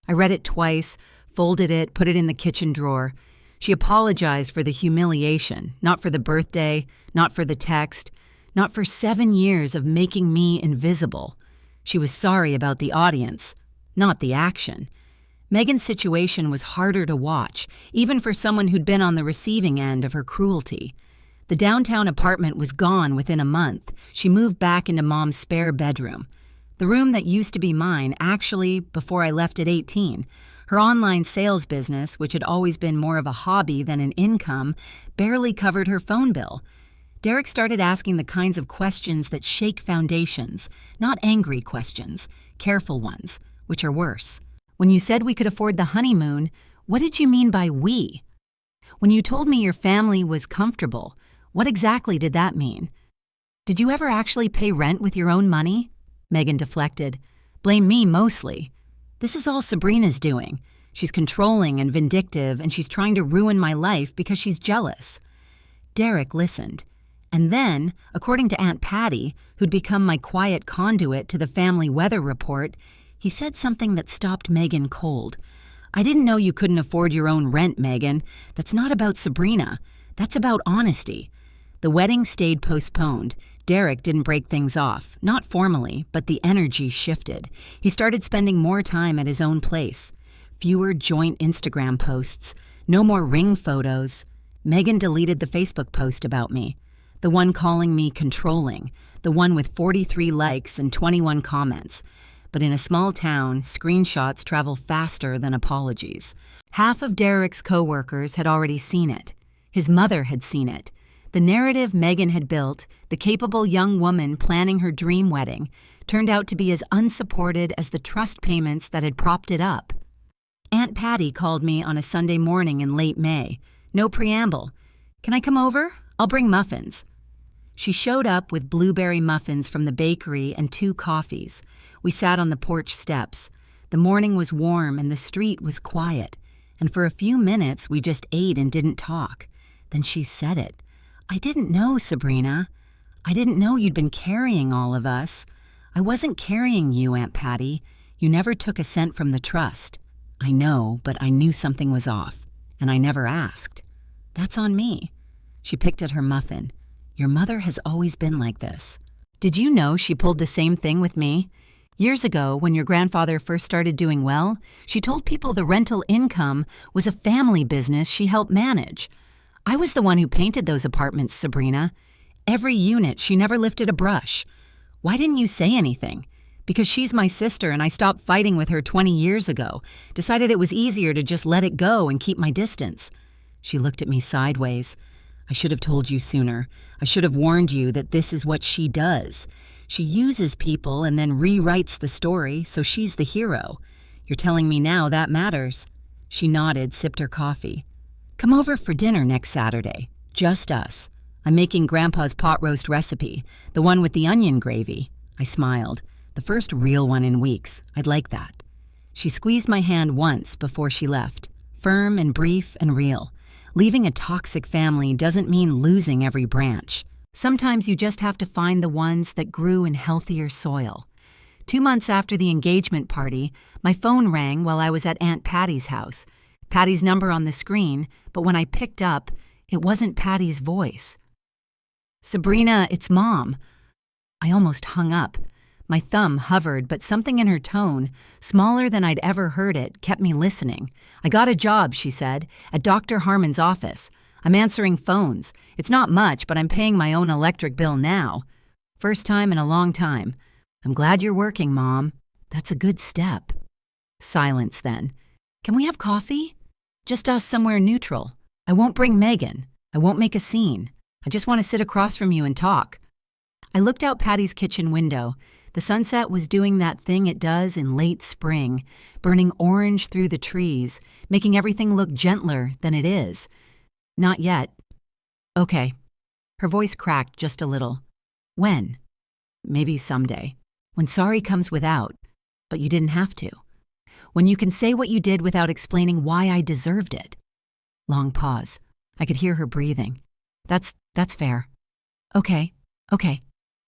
I read it twice, folded it, put it in the kitchen drawer. She apologized for the humiliation, not for the birthday, not for the text, not for 7 years of making me invisible. She was sorry about the audience, not the action. Megan's situation was harder to watch, even for someone who'd been on the receiving end of her cruelty. The downtown apartment was gone within a month. She moved back into Mom's spare bedroom. The room that used to be mine, actually, before I left at 18. Her online sales business, which had always been more of a hobby than an income, barely covered her phone bill. Derek started asking the kinds of questions that shake foundations, not angry questions, careful ones, which are worse. When you said we could afford the honeymoon, what did you mean by we? When you told me your family was comfortable, what exactly did that mean? Did you ever actually pay rent with your own money? Megan deflected. Blame me mostly. This is all Sabrina's doing. She's controlling and vindictive, and she's trying to ruin my life because she's jealous. Derek listened. And then, according to Aunt Patty, who'd become my quiet conduit to the family weather report, he said something that stopped Megan cold. "I didn't know you couldn't afford your own rent, Megan. That's not about Sabrina. That's about honesty." The wedding stayed postponed. Derek didn't break things off, not formally, but the energy shifted. He started spending more time at his own place. Fewer joint Instagram posts, no more ring photos. Megan deleted the Facebook post about me, the one calling me controlling, the one with 43 likes and 21 comments. But in a small town, screenshots travel faster than apologies. Half of Derek's coworkers had already seen it. His mother had seen it. The narrative Megan had built, the capable young woman planning her dream wedding, turned out to be as unsupported as the trust payments that had propped it up. Aunt Patty called me on a Sunday morning in late May. No preamble. "Can I come over? I'll bring muffins." She showed up with blueberry muffins from the bakery and 2 coffees. We sat on the porch steps. The morning was warm and the street was quiet. And for a few minutes, we just ate and didn't talk. Then she said it. "I didn't know, Sabrina. I didn't know you'd been carrying all of us. I wasn't carrying you, Aunt Patty. You never took a cent from the trust." "I know, but I knew something was off, and I never asked. That's on me." She picked at her muffin. "Your mother has always been like this." "Did you know she pulled the same thing with me? Years ago, when your grandfather first started doing well, she told people the rental income was a family business she helped manage. I was the one who painted those apartments, Sabrina. Every unit, she never lifted a brush. Why didn't you say anything? Because she's my sister and I stopped fighting with her 20 years ago. Decided it was easier to just let it go and keep my distance. She looked at me sideways. I should have told you sooner. I should have warned you that this is what she does. She uses people and then rewrites the story, so she's the hero. You're telling me now that matters. She nodded, sipped her coffee. Come over for dinner next Saturday. Just us. I'm making Grandpa's pot roast recipe, the one with the onion gravy. I smiled. The first real one in weeks. I'd like that. She squeezed my hand once before she left. Firm and brief and real. Leaving a toxic family doesn't mean losing every branch. Sometimes you just have to find the ones that grew in healthier soil. 2 months after the engagement party, my phone rang while I was at Aunt Patty's house. Patty's number on the screen, but when I picked up, it wasn't Patty's voice. Sabrina, it's Mom. I almost hung up. My thumb hovered, but something in her tone, smaller than I'd ever heard it, kept me listening. I got a job, she said, at Dr. Harmon's office. I'm answering phones. It's not much, but I'm paying my own electric bill now. First time in a long time. I'm glad you're working, Mom. That's a good step. Silence then. Can we have coffee? Just us somewhere neutral. I won't bring Megan. I won't make a scene. I just want to sit across from you and talk. I looked out Patty's kitchen window. The sunset was doing that thing it does in late spring, burning orange through the trees, making everything look gentler than it is. Not yet. Okay. Her voice cracked just a little. When? Maybe someday. When sorry comes without, but you didn't have to. When you can say what you did without explaining why I deserved it. Long pause. I could hear her breathing. That's fair. Okay.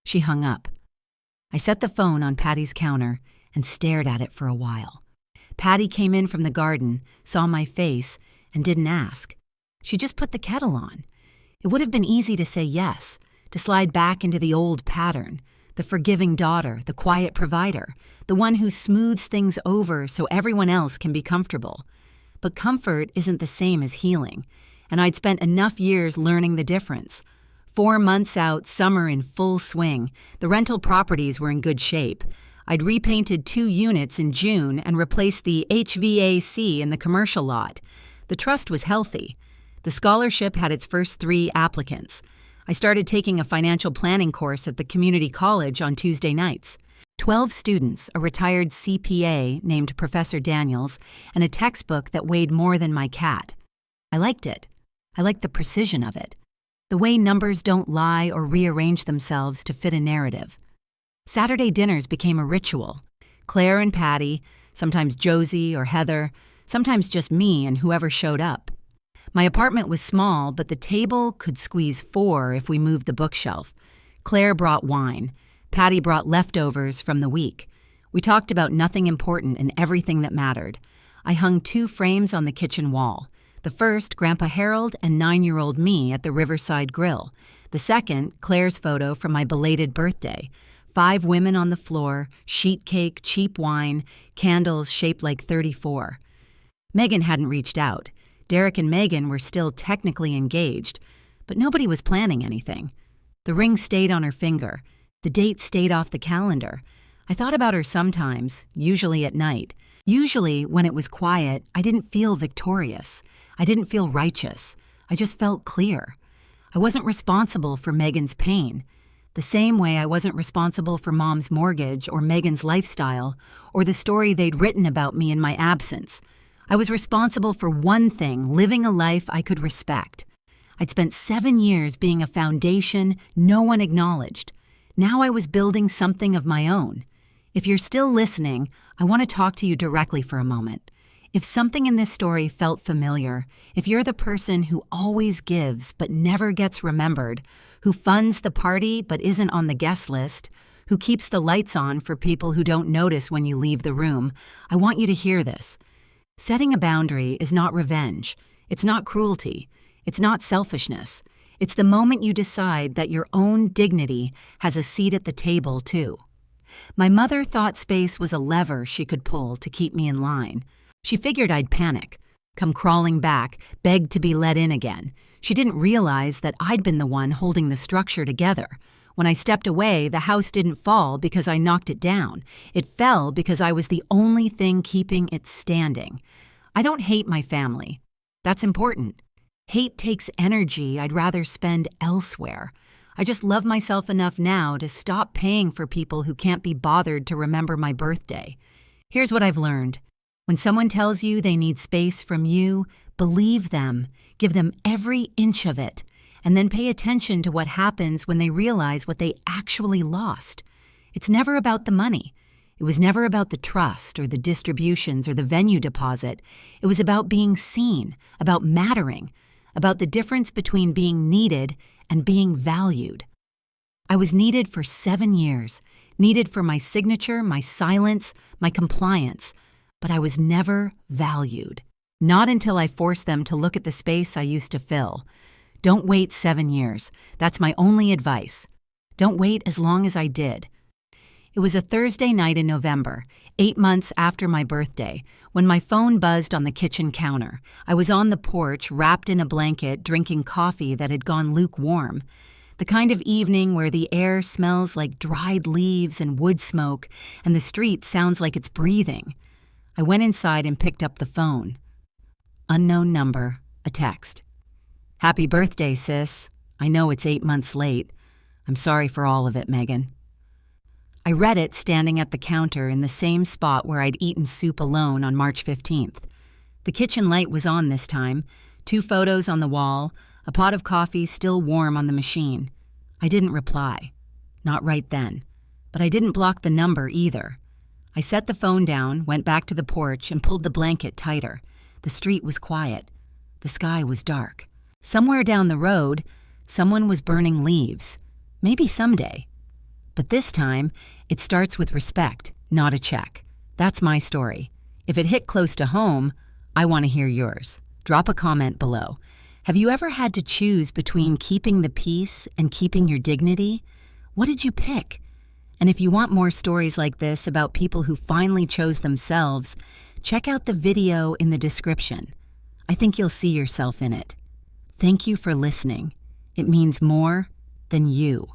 She hung up. I set the phone on Patty's counter and stared at it for a while. Patty came in from the garden, saw my face, and didn't ask. She just put the kettle on. It would have been easy to say yes, to slide back into the old pattern, the forgiving daughter, the quiet provider, the one who smooths things over so everyone else can be comfortable. But comfort isn't the same as healing, and I'd spent enough years learning the difference. 4 months out, summer in full swing, the rental properties were in good shape. I'd repainted 2 units in June and replaced the HVAC in the commercial lot. The trust was healthy. The scholarship had its first 3 applicants. I started taking a financial planning course at the community college on Tuesday nights. 12 students, a retired CPA named Professor Daniels, and a textbook that weighed more than my cat. I liked it. I liked the precision of it. The way numbers don't lie or rearrange themselves to fit a narrative. Saturday dinners became a ritual. Claire and Patty, sometimes Josie or Heather, sometimes just me and whoever showed up. My apartment was small, but the table could squeeze 4 if we moved the bookshelf. Claire brought wine. Patty brought leftovers from the week. We talked about nothing important and everything that mattered. I hung 2 frames on the kitchen wall. The first, Grandpa Harold and 9-year-old me at the Riverside Grill. The second, Claire's photo from my belated birthday. 5 women on the floor, sheet cake, cheap wine, candles shaped like 34. Megan hadn't reached out. Derek and Megan were still technically engaged, but nobody was planning anything. The ring stayed on her finger. The date stayed off the calendar. I thought about her sometimes, usually at night. Usually, when it was quiet, I didn't feel victorious. I didn't feel righteous. I just felt clear. I wasn't responsible for Megan's pain. The same way I wasn't responsible for Mom's mortgage or Megan's lifestyle or the story they'd written about me in my absence. I was responsible for one thing, living a life I could respect. I'd spent 7 years being a foundation no one acknowledged. Now I was building something of my own. If you're still listening, I want to talk to you directly for a moment. If something in this story felt familiar, if you're the person who always gives but never gets remembered, who funds the party but isn't on the guest list, who keeps the lights on for people who don't notice when you leave the room, I want you to hear this. Setting a boundary is not revenge. It's not cruelty. It's not selfishness. It's the moment you decide that your own dignity has a seat at the table, too. My mother thought space was a lever she could pull to keep me in line. She figured I'd panic, come crawling back, beg to be let in again. She didn't realize that I'd been the one holding the structure together. When I stepped away, the house didn't fall because I knocked it down. It fell because I was the only thing keeping it standing. I don't hate my family. That's important. Hate takes energy I'd rather spend elsewhere. I just love myself enough now to stop paying for people who can't be bothered to remember my birthday. Here's what I've learned. When someone tells you they need space from you, believe them, give them every inch of it, and then pay attention to what happens when they realize what they actually lost. It's never about the money. It was never about the trust or the distributions or the venue deposit. It was about being seen, about mattering, about the difference between being needed and being valued. I was needed for 7 years, needed for my signature, my silence, my compliance, but I was never valued. Not until I forced them to look at the space I used to fill. Don't wait 7 years. That's my only advice. Don't wait as long as I did. It was a Thursday night in November, 8 months after my birthday, when my phone buzzed on the kitchen counter. I was on the porch, wrapped in a blanket, drinking coffee that had gone lukewarm. The kind of evening where the air smells like dried leaves and wood smoke, and the street sounds like it's breathing. I went inside and picked up the phone. Unknown number, a text. Happy birthday, sis. I know it's 8 months late. I'm sorry for all of it, Megan. I read it standing at the counter in the same spot where I'd eaten soup alone on March 15th. The kitchen light was on this time, 2 photos on the wall, a pot of coffee still warm on the machine. I didn't reply. Not right then. But I didn't block the number either. I set the phone down, went back to the porch, and pulled the blanket tighter. The street was quiet. The sky was dark. Somewhere down the road, someone was burning leaves. Maybe someday. But this time, it starts with respect, not a check. That's my story. If it hit close to home, I want to hear yours. Drop a comment below. Have you ever had to choose between keeping the peace and keeping your dignity? What did you pick? And if you want more stories like this about people who finally chose themselves, check out the video in the description. I think you'll see yourself in it. Thank you for listening. It means more than you.